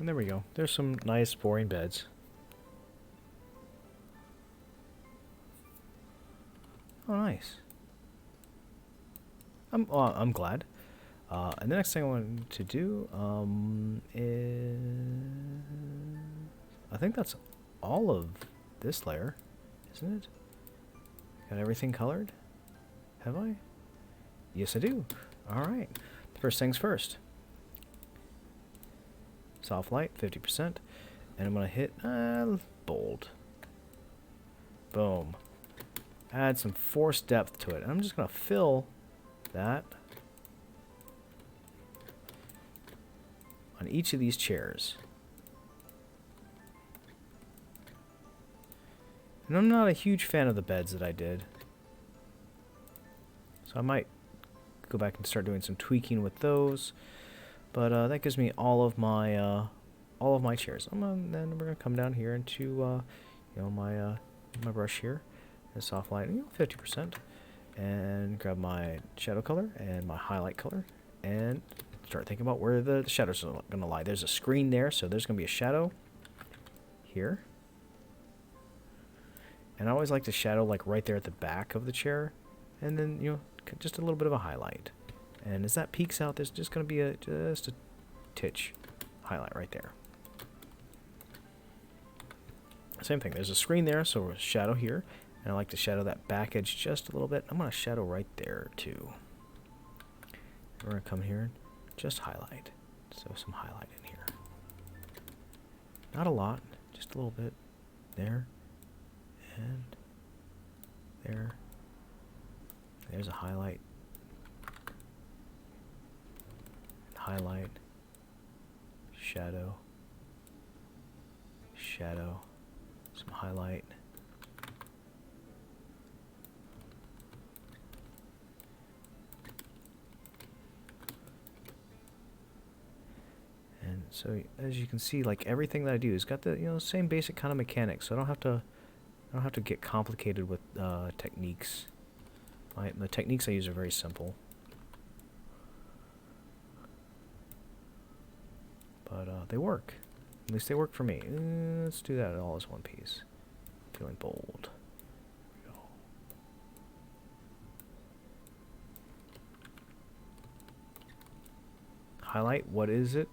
And there we go. There's some nice boring beds. Oh, nice. I'm glad. And the next thing I wanted to do is... I think that's all of this layer, isn't it? Got everything colored? Have I? Yes, I do. Alright. First things first. Soft light, 50%. And I'm going to hit bold. Boom. Add some force depth to it. And I'm just going to fill that on each of these chairs. And I'm not a huge fan of the beds that I did. So I might go back and start doing some tweaking with those. But that gives me all of my chairs. Then we're gonna come down here into my brush here, and soft light, 50%, and grab my shadow color and my highlight color, and start thinking about where the shadows are gonna lie. There's a screen there, so there's gonna be a shadow here. And I always like to shadow like right there at the back of the chair, and then just a little bit of a highlight. And as that peeks out, there's just going to be just a titch highlight right there. Same thing. There's a screen there, so we'll shadow here. And I like to shadow that back edge just a little bit. I'm going to shadow right there, too. We're going to come here and just highlight. So some highlight in here. Not a lot, just a little bit. There. And there. There's a highlight. Highlight, shadow, shadow, some highlight. And so as you can see, like everything that I do has got the same basic kind of mechanics. So I don't have to get complicated with techniques. The techniques I use are very simple. But they work. At least they work for me. Let's do that all as one piece. Feeling bold. Go. Highlight, what is it?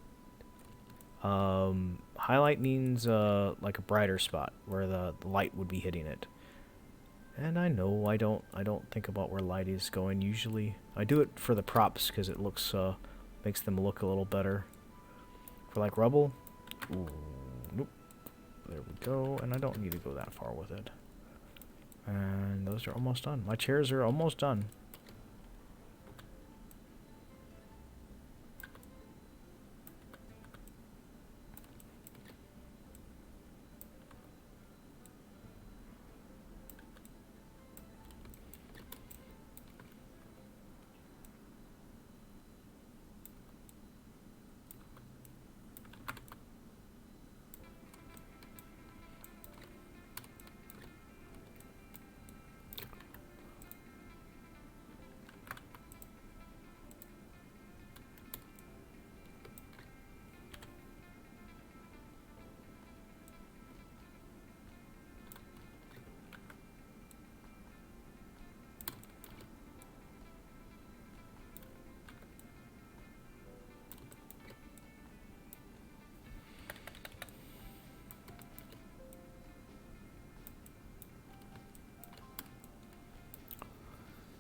Highlight means like a brighter spot where the light would be hitting it. And I know I don't think about where light is going usually. I do it for the props because it looks makes them look a little better. For like rubble, ooh, nope. There we go, and I don't need to go that far with it. And those are almost done. My chairs are almost done.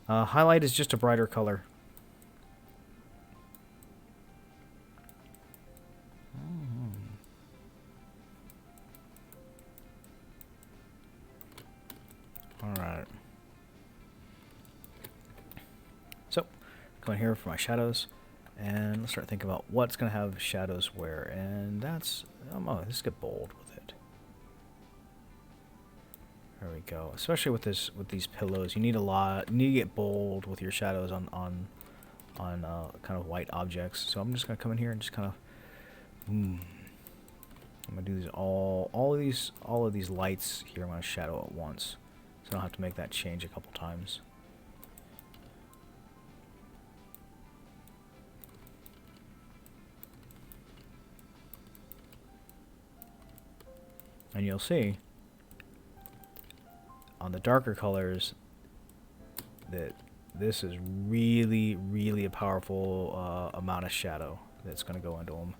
Highlight is just a brighter color. Alright. So, going here for my shadows, and let's start thinking about what's going to have shadows where, and that's, let's get bold with it. There we go. Especially with these pillows, you need to get bold with your shadows on kind of white objects. So I'm just gonna come in here and just kind of, I'm gonna do these all of these lights here. I'm gonna shadow at once, so I don't have to make that change a couple times. And you'll see on the darker colors that this is really, really a powerful amount of shadow that's going to go into them.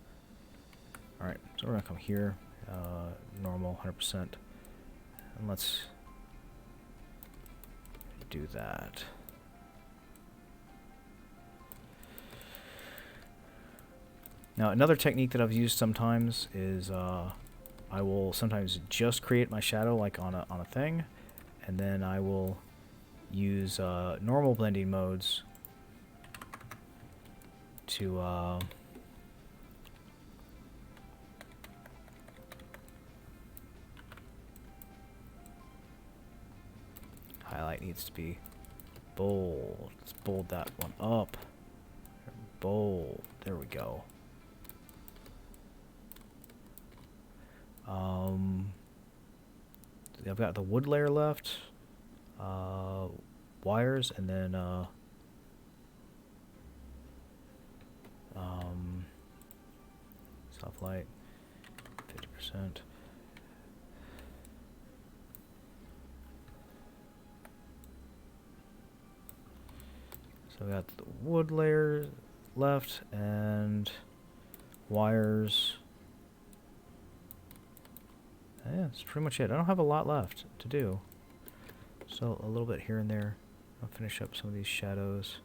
Alright, so we're going to come here, normal, 100%, and let's do that. Now, another technique that I've used sometimes is I will sometimes just create my shadow like on a thing, and then I will use normal blending modes to highlight needs to be bold. Let's bold that one up. Bold. There we go. I've got the wood layer left, wires, and then soft light, 50%. So we got the wood layer left and wires. Yeah, that's pretty much it. I don't have a lot left to do. So a little bit here and there. I'll finish up some of these shadows.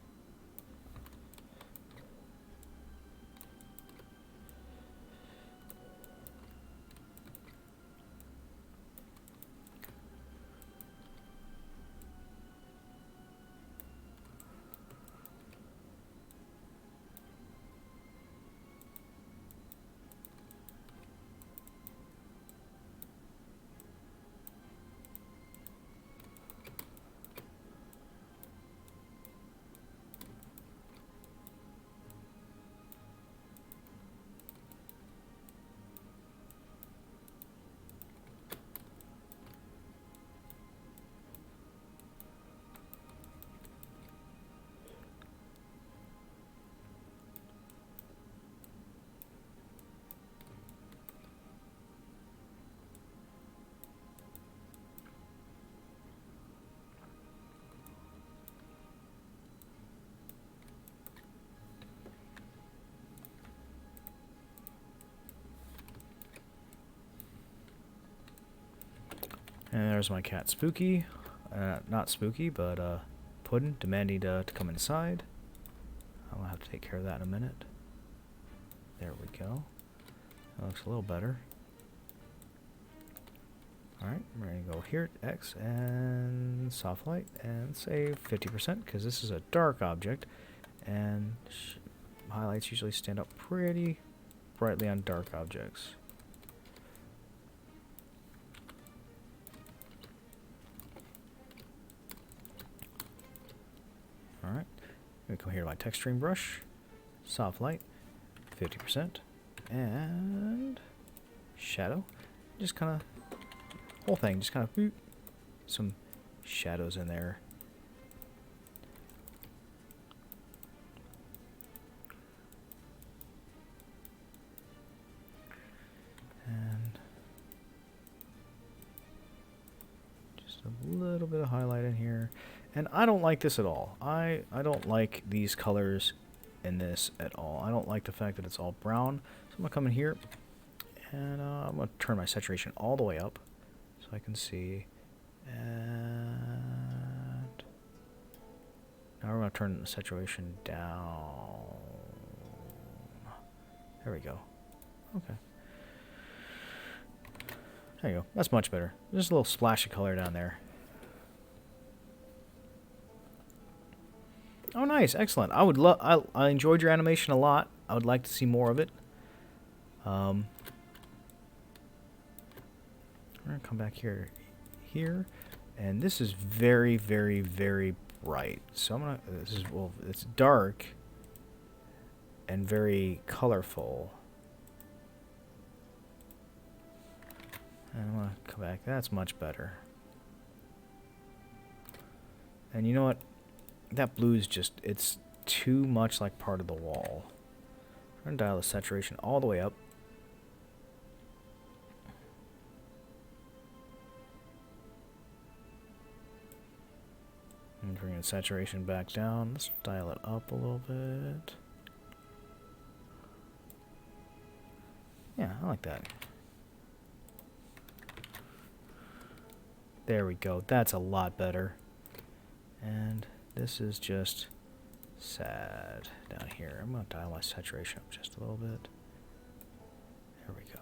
And there's my cat Spooky. Not Spooky, but Puddin', demanding to come inside. I'm going to have to take care of that in a minute. There we go. That looks a little better. Alright, we're going to go here, X, and soft light, and say 50%, because this is a dark object, and highlights usually stand up pretty brightly on dark objects. Alright, I'm going to come here to my texturing brush, soft light, 50%, and shadow. Just kind of, whole thing, just kind of boop, some shadows in there. And just a little bit of highlight in here. And I don't like this at all. I don't like these colors in this at all. I don't like the fact that it's all brown. So I'm going to come in here, and I'm going to turn my saturation all the way up so I can see. And now we're going to turn the saturation down. There we go. Okay. There you go. That's much better. Just a little splash of color down there. Oh, nice, excellent. I enjoyed your animation a lot. I would like to see more of it. We're gonna come back here, and this is very, very, very bright. So I'm gonna. This is, well, it's dark and very colorful. And I'm gonna come back. That's much better. And you know what? That blue is just, it's too much like part of the wall. I'm going to dial the saturation all the way up. And bring the saturation back down. Let's dial it up a little bit. Yeah, I like that. There we go. That's a lot better. And this is just sad down here. I'm going to dial my saturation up just a little bit. There we go.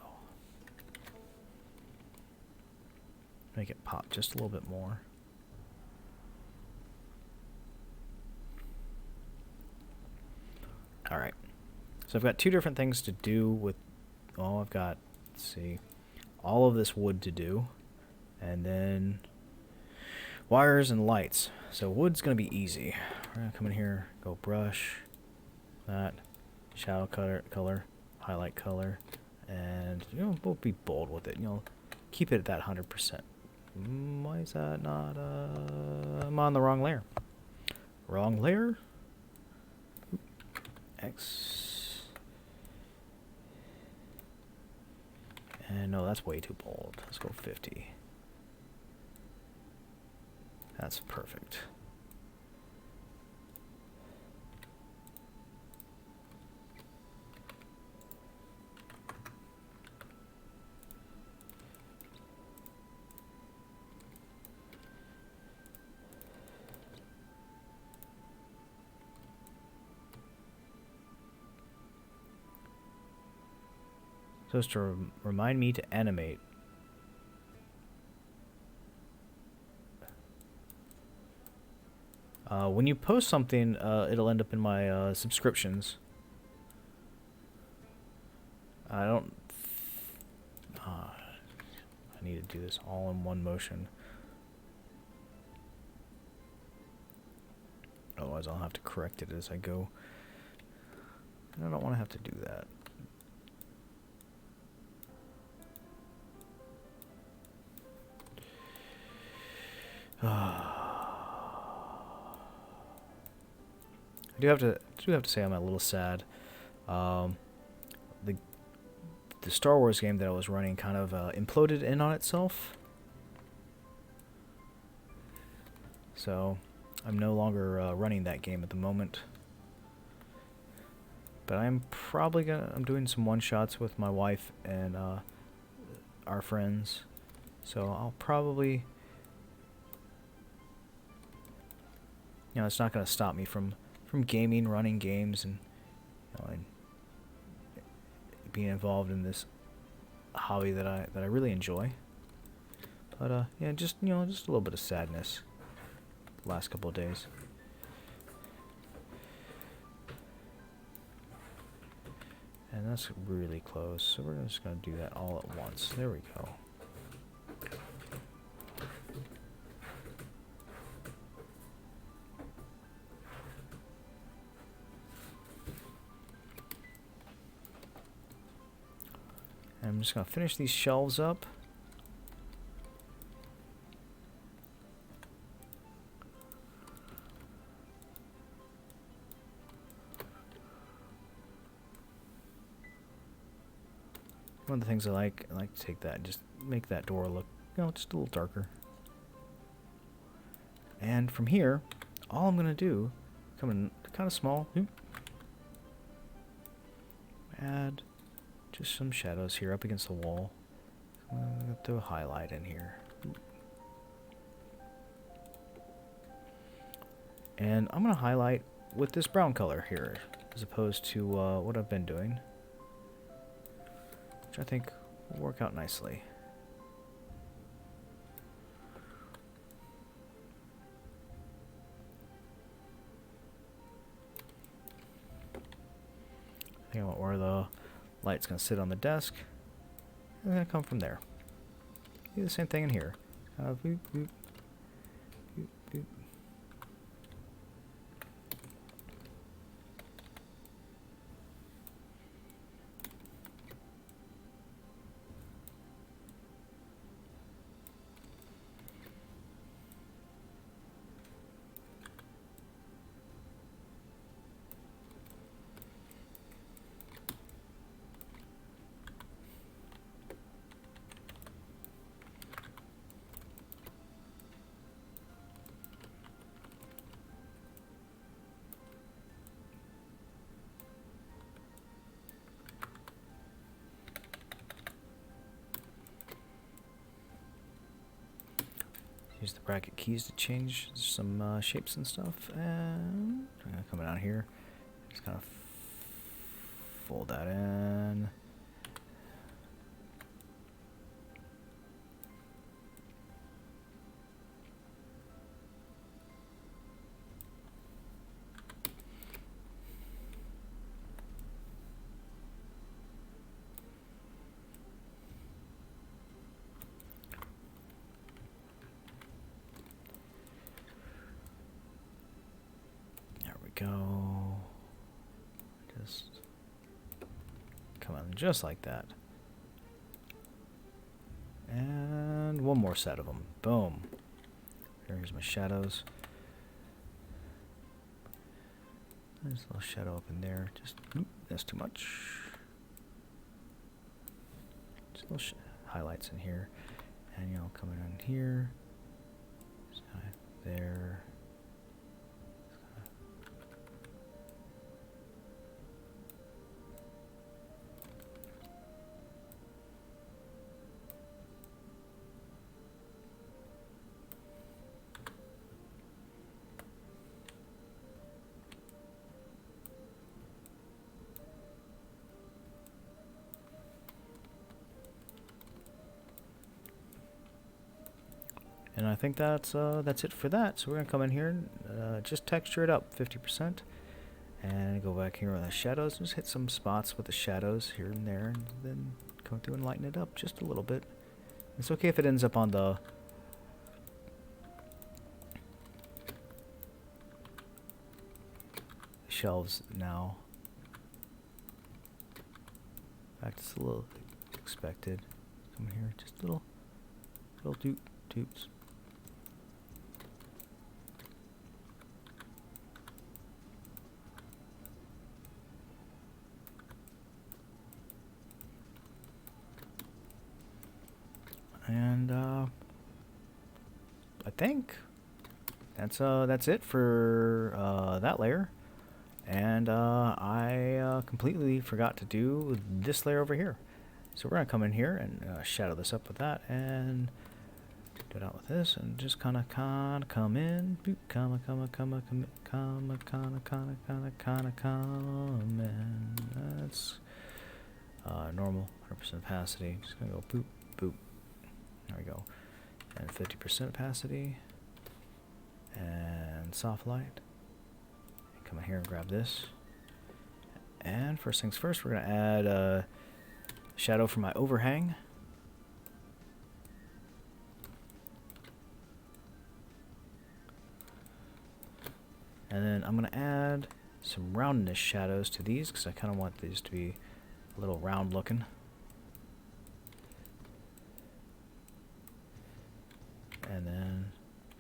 Make it pop just a little bit more. Alright. So I've got two different things to do with... Oh, I've got, let's see, all of this wood to do. And then wires and lights. So wood's going to be easy. We're going to come in here, go brush, that, shadow color, highlight color, and, you know, we'll be bold with it. You know, keep it at that 100%. Why is that not, I'm on the wrong layer. Wrong layer. X. And no, that's way too bold. Let's go 50. That's perfect. So it's to remind me to animate. When you post something, it'll end up in my subscriptions. I don't... I need to do this all in one motion. Otherwise I'll have to correct it as I go. I don't want to have to do that. I do have to say I'm a little sad. The Star Wars game that I was running kind of imploded in on itself. So I'm no longer running that game at the moment. But I'm probably I'm doing some one-shots with my wife and our friends. So I'll probably... You know, it's not going to stop me from gaming, running games, and, you know, and being involved in this hobby that I really enjoy. But yeah, just, you know, just a little bit of sadness the last couple of days. And that's really close, so we're just going to do that all at once. There we go. And I'm just going to finish these shelves up. One of the things I like to take that and just make that door look, you know, just a little darker. And from here, all I'm going to do, come in kind of small, add just some shadows here up against the wall. I'm going to throw a highlight in here. And I'm going to highlight with this brown color here, as opposed to what I've been doing, which I think will work out nicely. I think about where the light's going to sit on the desk. It's going to come from there. Do the same thing in here. Boop, boop, boop, boop. use the bracket keys to change some shapes and stuff. And I'm gonna come down here, just kind of fold that in. Go. Just come on, just like that. And one more set of them. Boom. Here's my shadows. There's a little shadow up in there. Just, that's too much. Just little highlights in here. And, you know, coming in here. There. And I think that's it for that. So we're gonna come in here and just texture it up 50%, and go back here on the shadows. Just hit some spots with the shadows here and there, and then come through and lighten it up just a little bit. It's okay if it ends up on the shelves now. In fact, it's a little expected. Come here, just little dupes. And I think that's it for that layer. And I completely forgot to do this layer over here. So we're gonna come in here and shadow this up with that, and do it out with this, and just kind of come in, boop, come in. That's normal, 100% opacity. Just gonna go boop, boop. There we go. And 50% opacity, and soft light. Come in here and grab this. And first things first, we're gonna add a shadow for my overhang. And then I'm gonna add some roundness shadows to these, because I kind of want these to be a little round looking. And then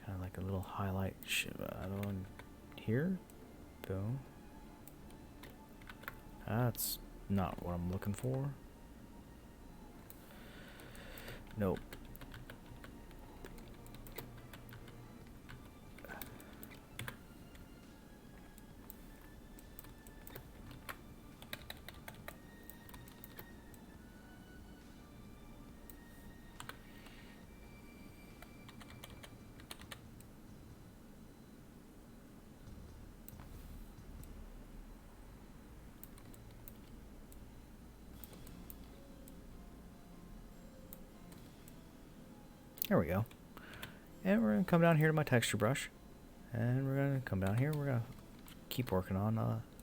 kind of like a little highlight shadow in here. Boom. That's not what I'm looking for. Nope. There we go. And we're going to come down here to my texture brush. And we're going to come down here. We're going to keep working on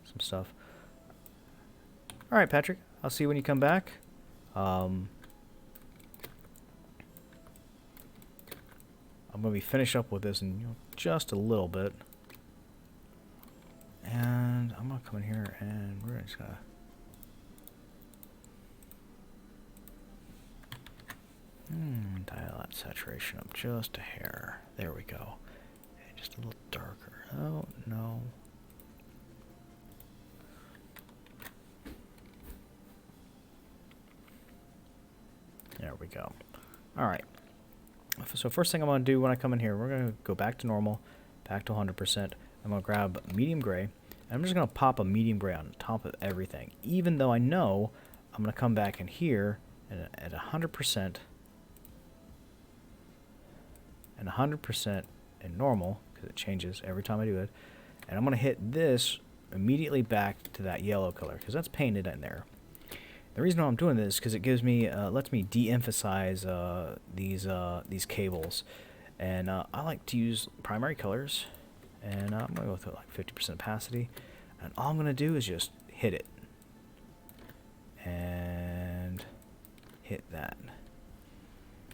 some stuff. Alright, Patrick. I'll see you when you come back. I'm going to be finished up with this in just a little bit. And I'm going to come in here and we're just going to... dial that saturation up just a hair. There we go. And just a little darker. Oh, no. There we go. Alright. So first thing I'm going to do when I come in here, we're going to go back to normal, back to 100%. I'm going to grab medium gray. And I'm just going to pop a medium gray on top of everything. Even though I know I'm going to come back in here and at 100%. and 100% in normal, because it changes every time I do it. And I'm going to hit this immediately back to that yellow color, because that's painted in there. The reason why I'm doing this is because it gives me, lets me de-emphasize these cables. And I like to use primary colors, and I'm going to go with like 50% opacity. And all I'm going to do is just hit it. And hit that.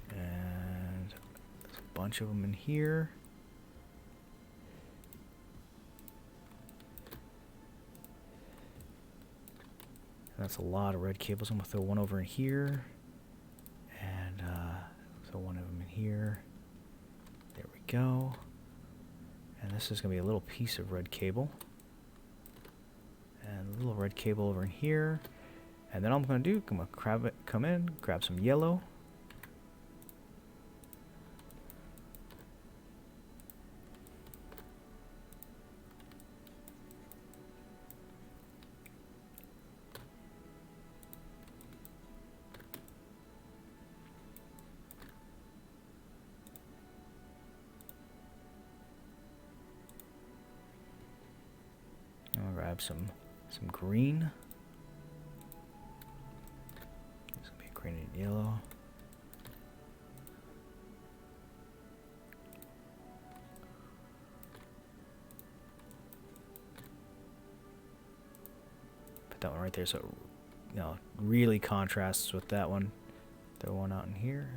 And there's a bunch of them in here. And that's a lot of red cables. I'm going to throw one over in here. And throw one of them in here. There we go. And this is going to be a little piece of red cable. And a little red cable over in here. And then all I'm going to do, I'm going to come in, grab some yellow. I'll grab some green. This will be green and yellow. Put that one right there so it, really contrasts with that one. Throw one out in here.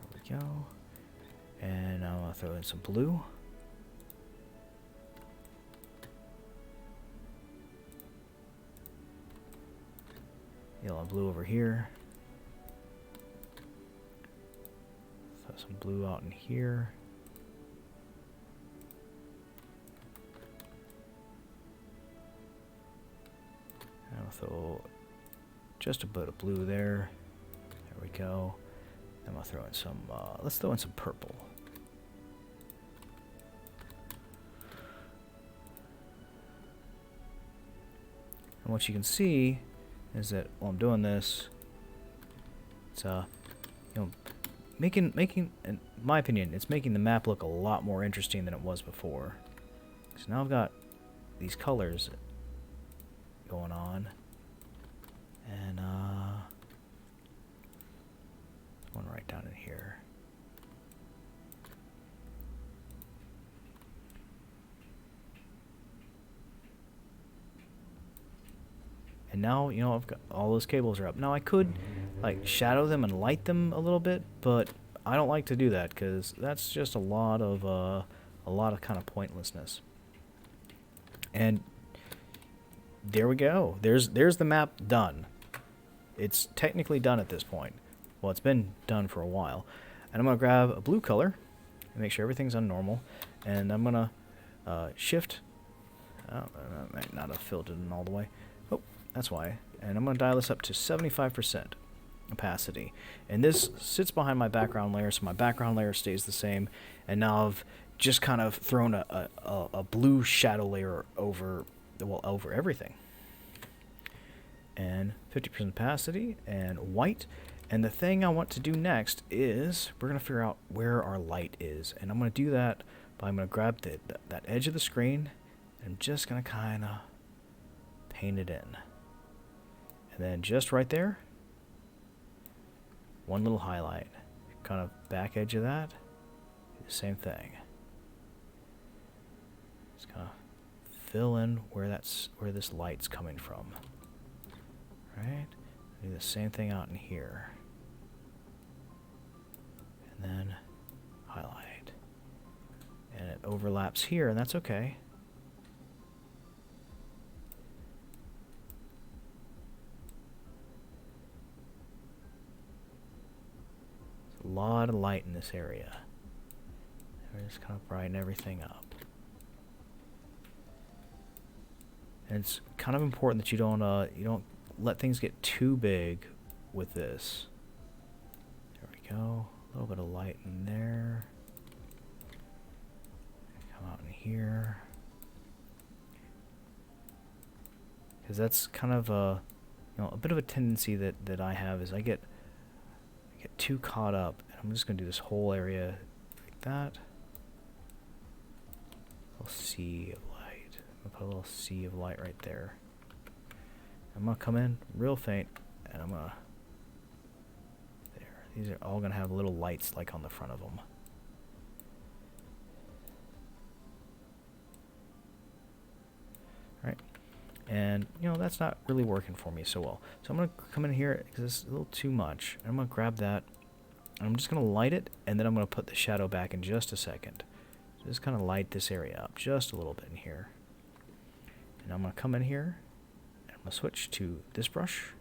There we go. And now I'll throw in some blue. Yellow and blue over here. Throw some blue out in here. And I'll throw just a bit of blue there. There we go. Then I'll throw in some, let's throw in some purple. And what you can see is that while I'm doing this, it's making, in my opinion, it's making the map look a lot more interesting than it was before. So now I've got these colors going on, and one right down in here. And now, I've got all those cables are up. Now I could like shadow them and light them a little bit, but I don't like to do that because that's just a lot of kind of pointlessness. And there we go. There's the map done. It's technically done at this point. Well, it's been done for a while. And I'm gonna grab a blue color and make sure everything's on normal. And I'm gonna shift. Oh, I might not have filled it in all the way. Oh, that's why. And I'm gonna dial this up to 75% opacity. And this sits behind my background layer, so my background layer stays the same. And now I've just kind of thrown a blue shadow layer over everything. And 50% opacity and white. And the thing I want to do next is we're going to figure out where our light is. And I'm going to do that by I'm going to grab that edge of the screen and I'm just going to kind of paint it in. And then just right there, one little highlight. Kind of back edge of that, do the same thing. Just kind of fill in where this light's coming from. Right? Do the same thing out in here. And then highlight. And it overlaps here, and that's okay. There's a lot of light in this area. We're just kind of brighten everything up. And it's kind of important that you don't let things get too big with this. There we go. A little bit of light in there. Come out in here. Because that's kind of a bit of a tendency that I have is I get too caught up in I'm just going to do this whole area like that. A little sea of light. I'm going to put a little sea of light right there. I'm going to come in real faint, and I'm going to... There. These are all going to have little lights like on the front of them. Alright. And, you know, that's not really working for me so well. So I'm going to come in here, because it's a little too much. I'm going to grab that, and I'm just going to light it, and then I'm going to put the shadow back in just a second. So just kind of light this area up just a little bit in here. And I'm going to come in here, and I'm going to switch to this brush.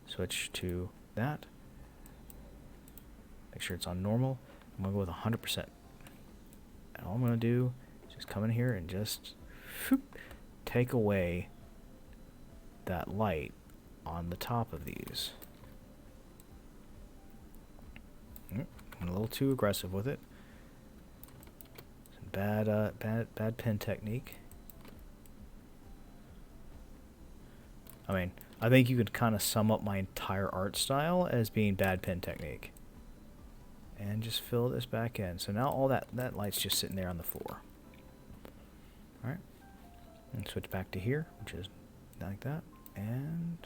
Switch to that. Make sure it's on normal. I'm going to go with 100%. And all I'm going to do is just come in here and just... whoop, take away that light on the top of these. I'm a little too aggressive with it. Some bad pen technique. I mean, I think you could kind of sum up my entire art style as being bad pen technique. And just fill this back in. So now all that light's just sitting there on the floor. Alright. And switch back to here, which is like that, and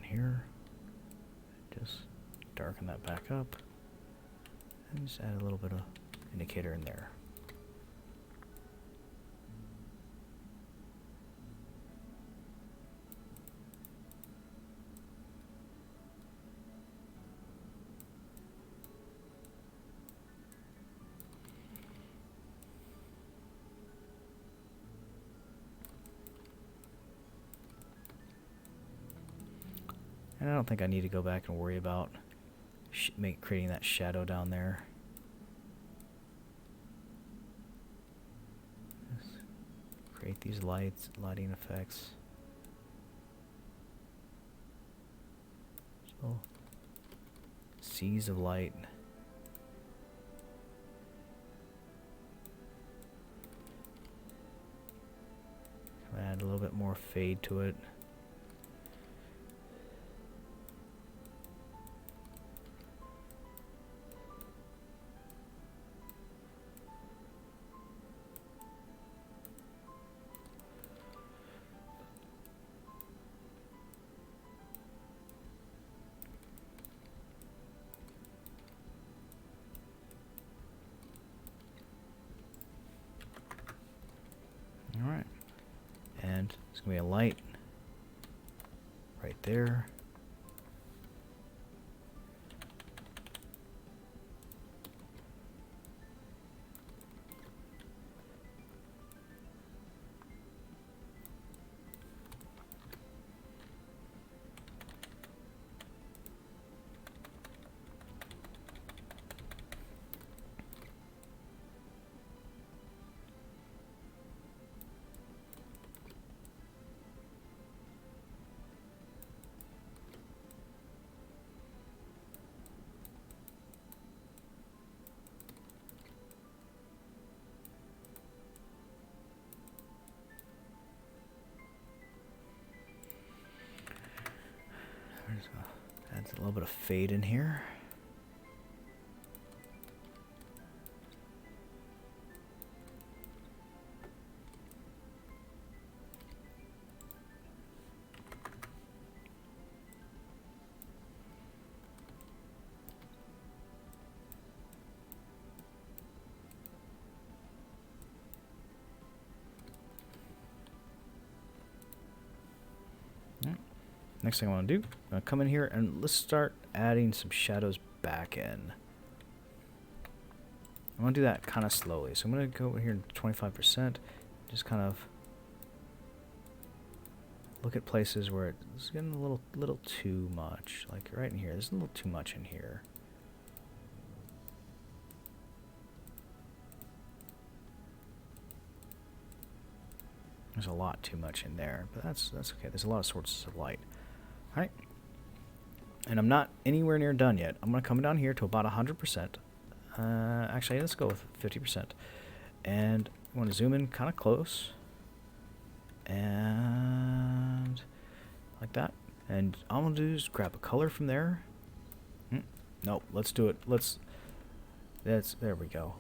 here, just darken that back up, and just add a little bit of indicator in there. And I don't think I need to go back and worry about creating that shadow down there. Just create these lighting effects. So, seas of light. Add a little bit more fade to it. Alright, and it's going to be a light right there. Adds a little bit of fade in here. Next thing I want to do, I'm going to come in here and let's start adding some shadows back in. I want to do that kind of slowly. So I'm going to go over here to 25%. Just kind of look at places where it's getting a little too much. Like right in here, there's a little too much in here. There's a lot too much in there, but that's okay. There's a lot of sources of light. All right. And I'm not anywhere near done yet. I'm going to come down here to about 100%. Actually, let's go with 50%. And I want to zoom in kind of close. And like that. And all I'm going to do is grab a color from there. Nope, let's do it. There we go.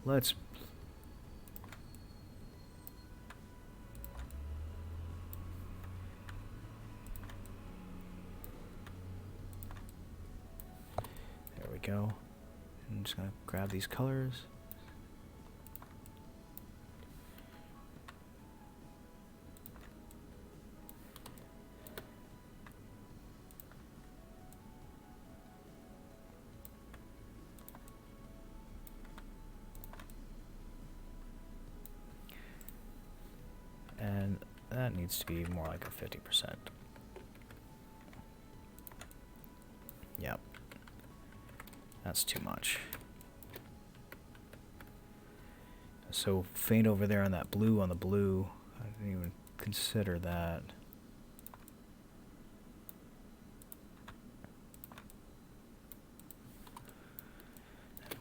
There we go. I'm just going to grab these colors. And that needs to be more like a 50%. Yep. That's too much. So faint over there on that blue on the blue. I didn't even consider that.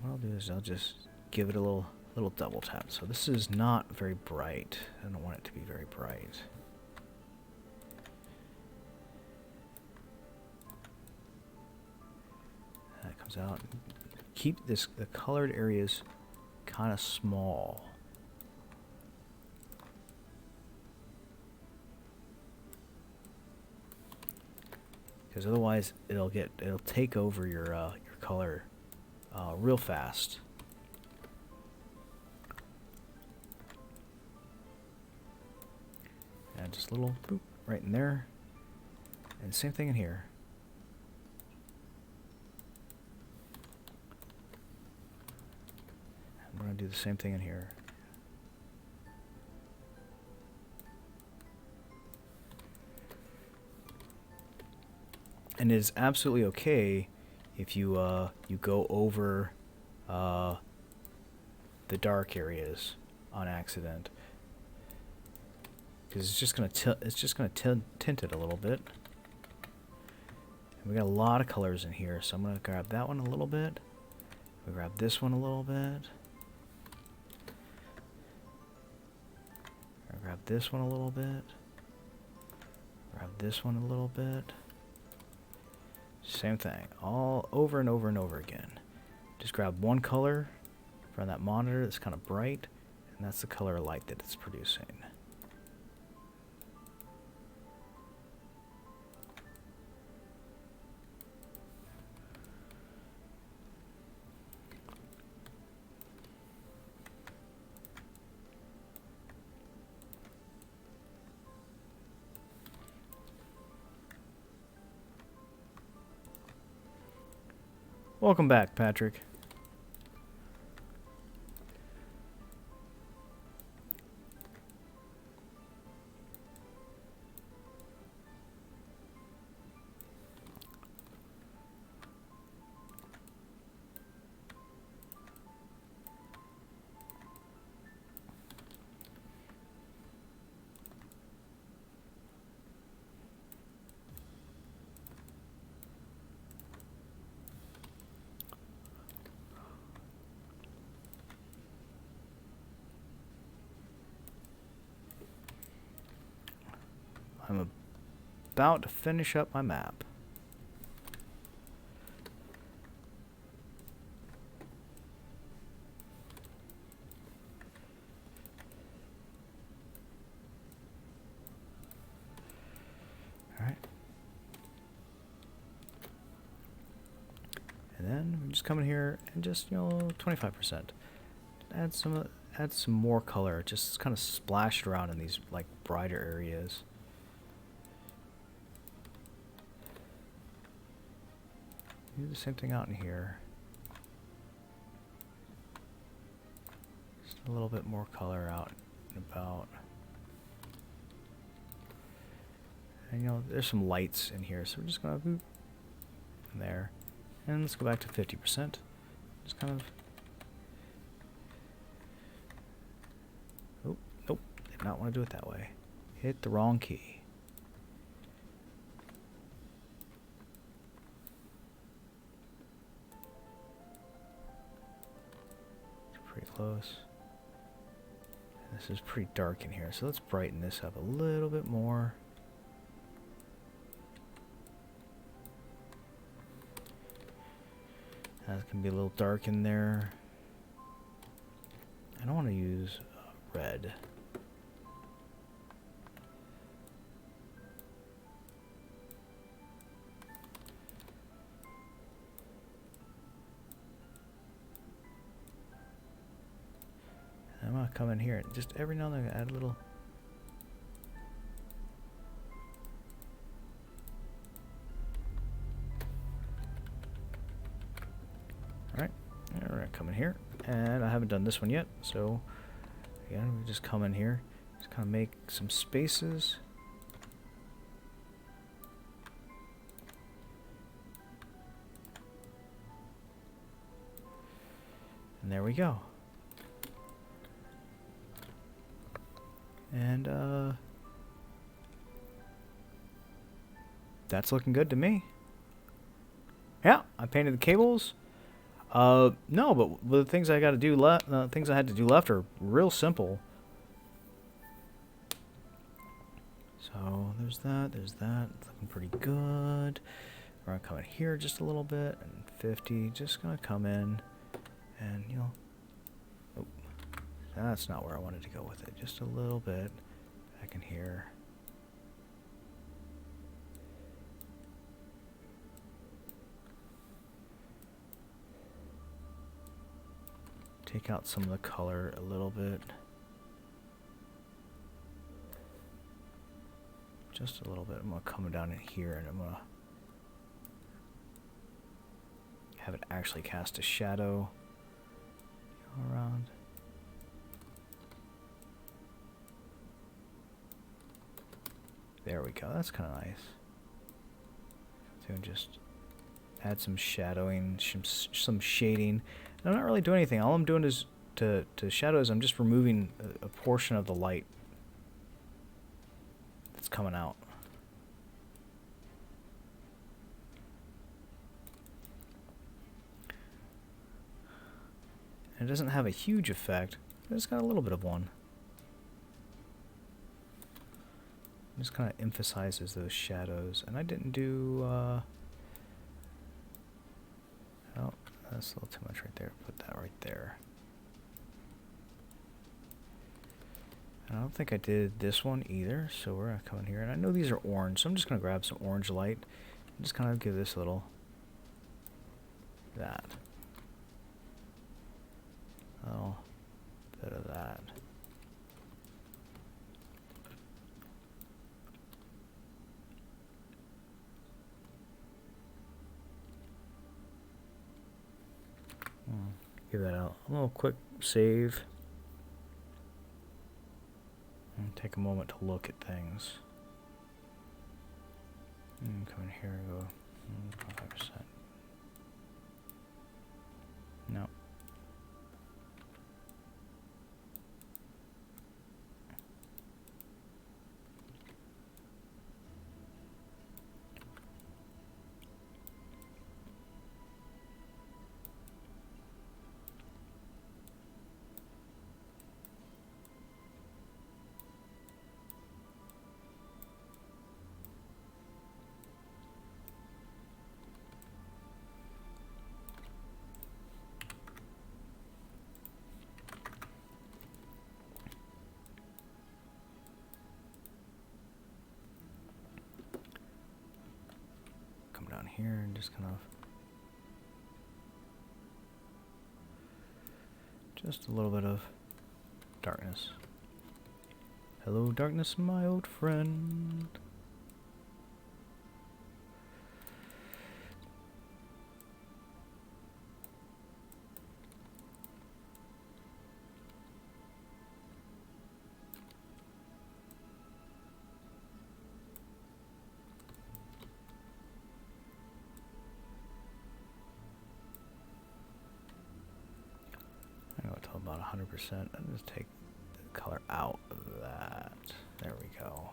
What I'll do is I'll just give it a little double tap. So this is not very bright. I don't want it to be very bright. That comes out. Keep the colored areas kind of small. Because otherwise it'll take over your color real fast. And just a little boop right in there. And same thing in here. I'm going to do the same thing in here. And it is absolutely okay if you you go over the dark areas on accident, because it's just gonna tint it a little bit. And we got a lot of colors in here, so I'm gonna grab that one a little bit. We grab this one a little bit. I grab this one a little bit. Grab this one a little bit. Same thing, all over and over and over again. Just grab one color from that monitor that's kind of bright, and that's the color of light that it's producing. Welcome back, Patrick. I'm about to finish up my map. Alright. And then we just come in here and just, 25%. Add some more color. Just kind of splash it around in these like brighter areas. Do the same thing out in here. Just a little bit more color out and about. And you know, there's some lights in here, so we're just gonna boop there. And let's go back to 50%. Just kind of. Oh, nope. Did not want to do it that way. Hit the wrong key. Pretty close. And this is pretty dark in here, so let's brighten this up a little bit more. That can be a little dark in there. I don't want to use red. I'm gonna come in here and just every now and then add a little. Alright, we're gonna come in here, and I haven't done this one yet, so again, we just come in here, just kind of make some spaces. And there we go. And that's looking good to me. Yeah, I painted the cables. No, but the things I got to do left, things I had to do left are real simple. So there's that. It's looking pretty good. We're gonna come in here just a little bit, and 50. Just gonna come in, and you know. Oh, that's not where I wanted to go with it. Just a little bit back in here. Take out some of the color a little bit. Just a little bit. I'm going to come down in here and I'm going to have it actually cast a shadow around. There we go. That's kind of nice. So just add some shadowing, some shading. And I'm not really doing anything. All I'm doing is to shadows. I'm just removing a portion of the light that's coming out. And it doesn't have a huge effect. It's got a little bit of one. It just kind of emphasizes those shadows. And I didn't do... oh, that's a little too much right there. Put that right there. And I don't think I did this one either, so we're going to come in here. And I know these are orange, so I'm just going to grab some orange light and just kind of give this a little... that. A little bit of that. Give that a little quick save. And take a moment to look at things. Come in here and go 5%. No. Down here and just kind of just a little bit of darkness. Hello, darkness, my old friend. 100%. I'll just take the color out of that. There we go.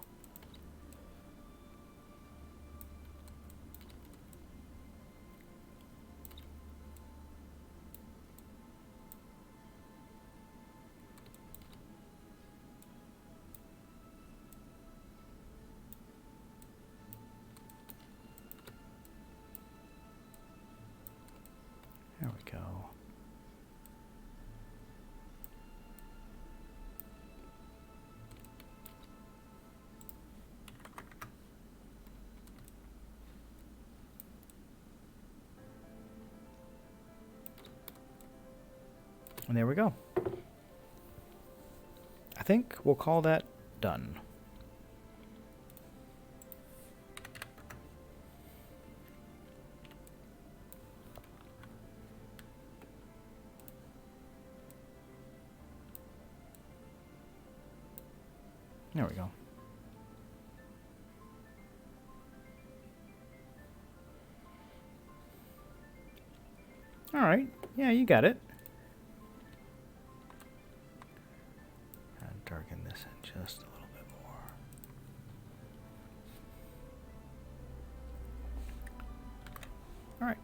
There we go. And there we go. I think we'll call that done. There we go. All right. Yeah, you got it. Darken this in just a little bit more. All right.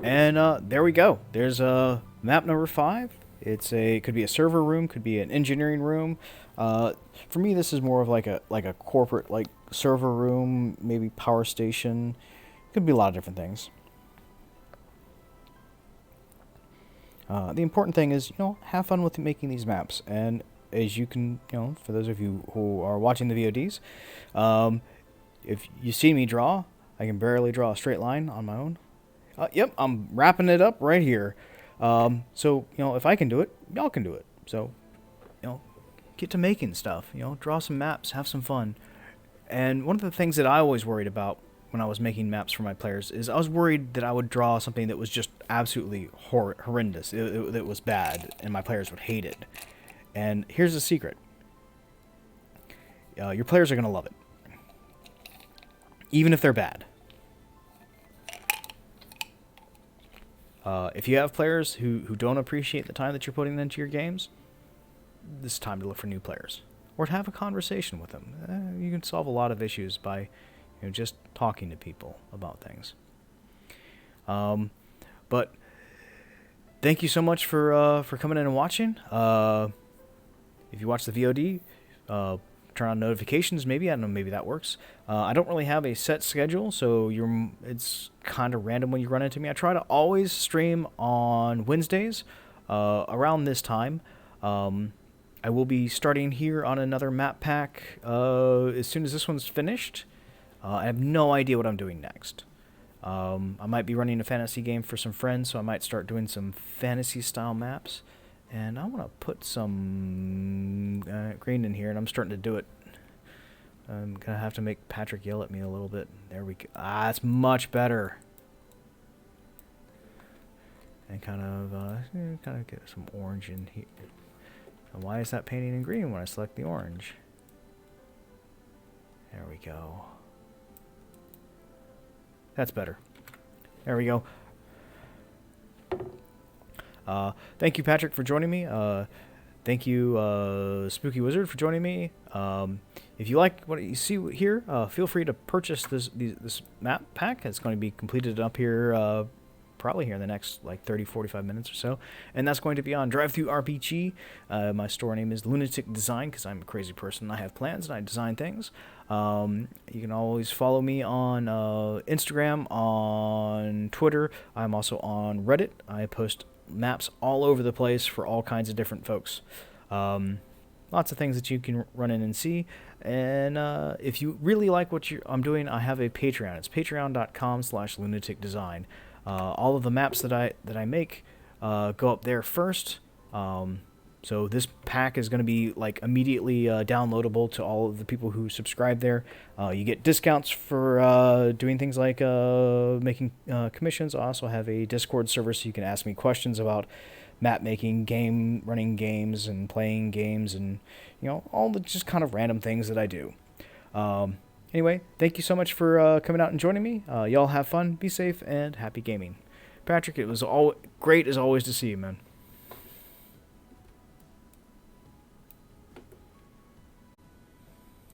And there we go. There's map number 5. It could be a server room, could be an engineering room. For me, this is more of like a corporate like server room, maybe power station. Could be a lot of different things. The important thing is, have fun with making these maps. And as you can, for those of you who are watching the VODs, if you see me draw, I can barely draw a straight line on my own. Yep, I'm wrapping it up right here. So, if I can do it, y'all can do it. So, get to making stuff, draw some maps, have some fun. And one of the things that I always worried about when I was making maps for my players is I was worried that I would draw something that was just absolutely horrendous. It was bad, and my players would hate it. And here's the secret. Your players are going to love it. Even if they're bad. If you have players who don't appreciate the time that you're putting into your games, this is time to look for new players. Or to have a conversation with them. You can solve a lot of issues by just talking to people about things. But thank you so much for coming in and watching. If you watch the VOD, turn on notifications. Maybe, I don't know, maybe that works. I don't really have a set schedule, so it's kind of random when you run into me. I try to always stream on Wednesdays around this time. I will be starting here on another map pack as soon as this one's finished. I have no idea what I'm doing next. I might be running a fantasy game for some friends, so I might start doing some fantasy-style maps. And I want to put some green in here, and I'm starting to do it. I'm going to have to make Patrick yell at me a little bit. There we go. Ah, that's much better. And kind of get some orange in here. And why is that painting in green when I select the orange? There we go. That's better. There we go. Thank you, Patrick, for joining me. Thank you, Spooky Wizard, for joining me. If you like what you see here, feel free to purchase this map pack. It's going to be completed up here probably here in the next like 30-45 minutes or so. And that's going to be on DriveThruRPG. My store name is Lunatic Design because I'm a crazy person. I have plans and I design things. You can always follow me on Instagram, on Twitter. I'm also on Reddit. I post maps all over the place for all kinds of different folks. Lots of things that you can run in and see. And if you really like what I'm doing, I have a Patreon. It's patreon.com/lunaticdesign. All of the maps that I make go up there first. So this pack is going to be like immediately downloadable to all of the people who subscribe there. You get discounts for doing things like making commissions. I also have a Discord server so you can ask me questions about map making, running games, and playing games, and all the just kind of random things that I do. Anyway, thank you so much for coming out and joining me. Y'all have fun, be safe, and happy gaming. Patrick, it was great as always to see you, man.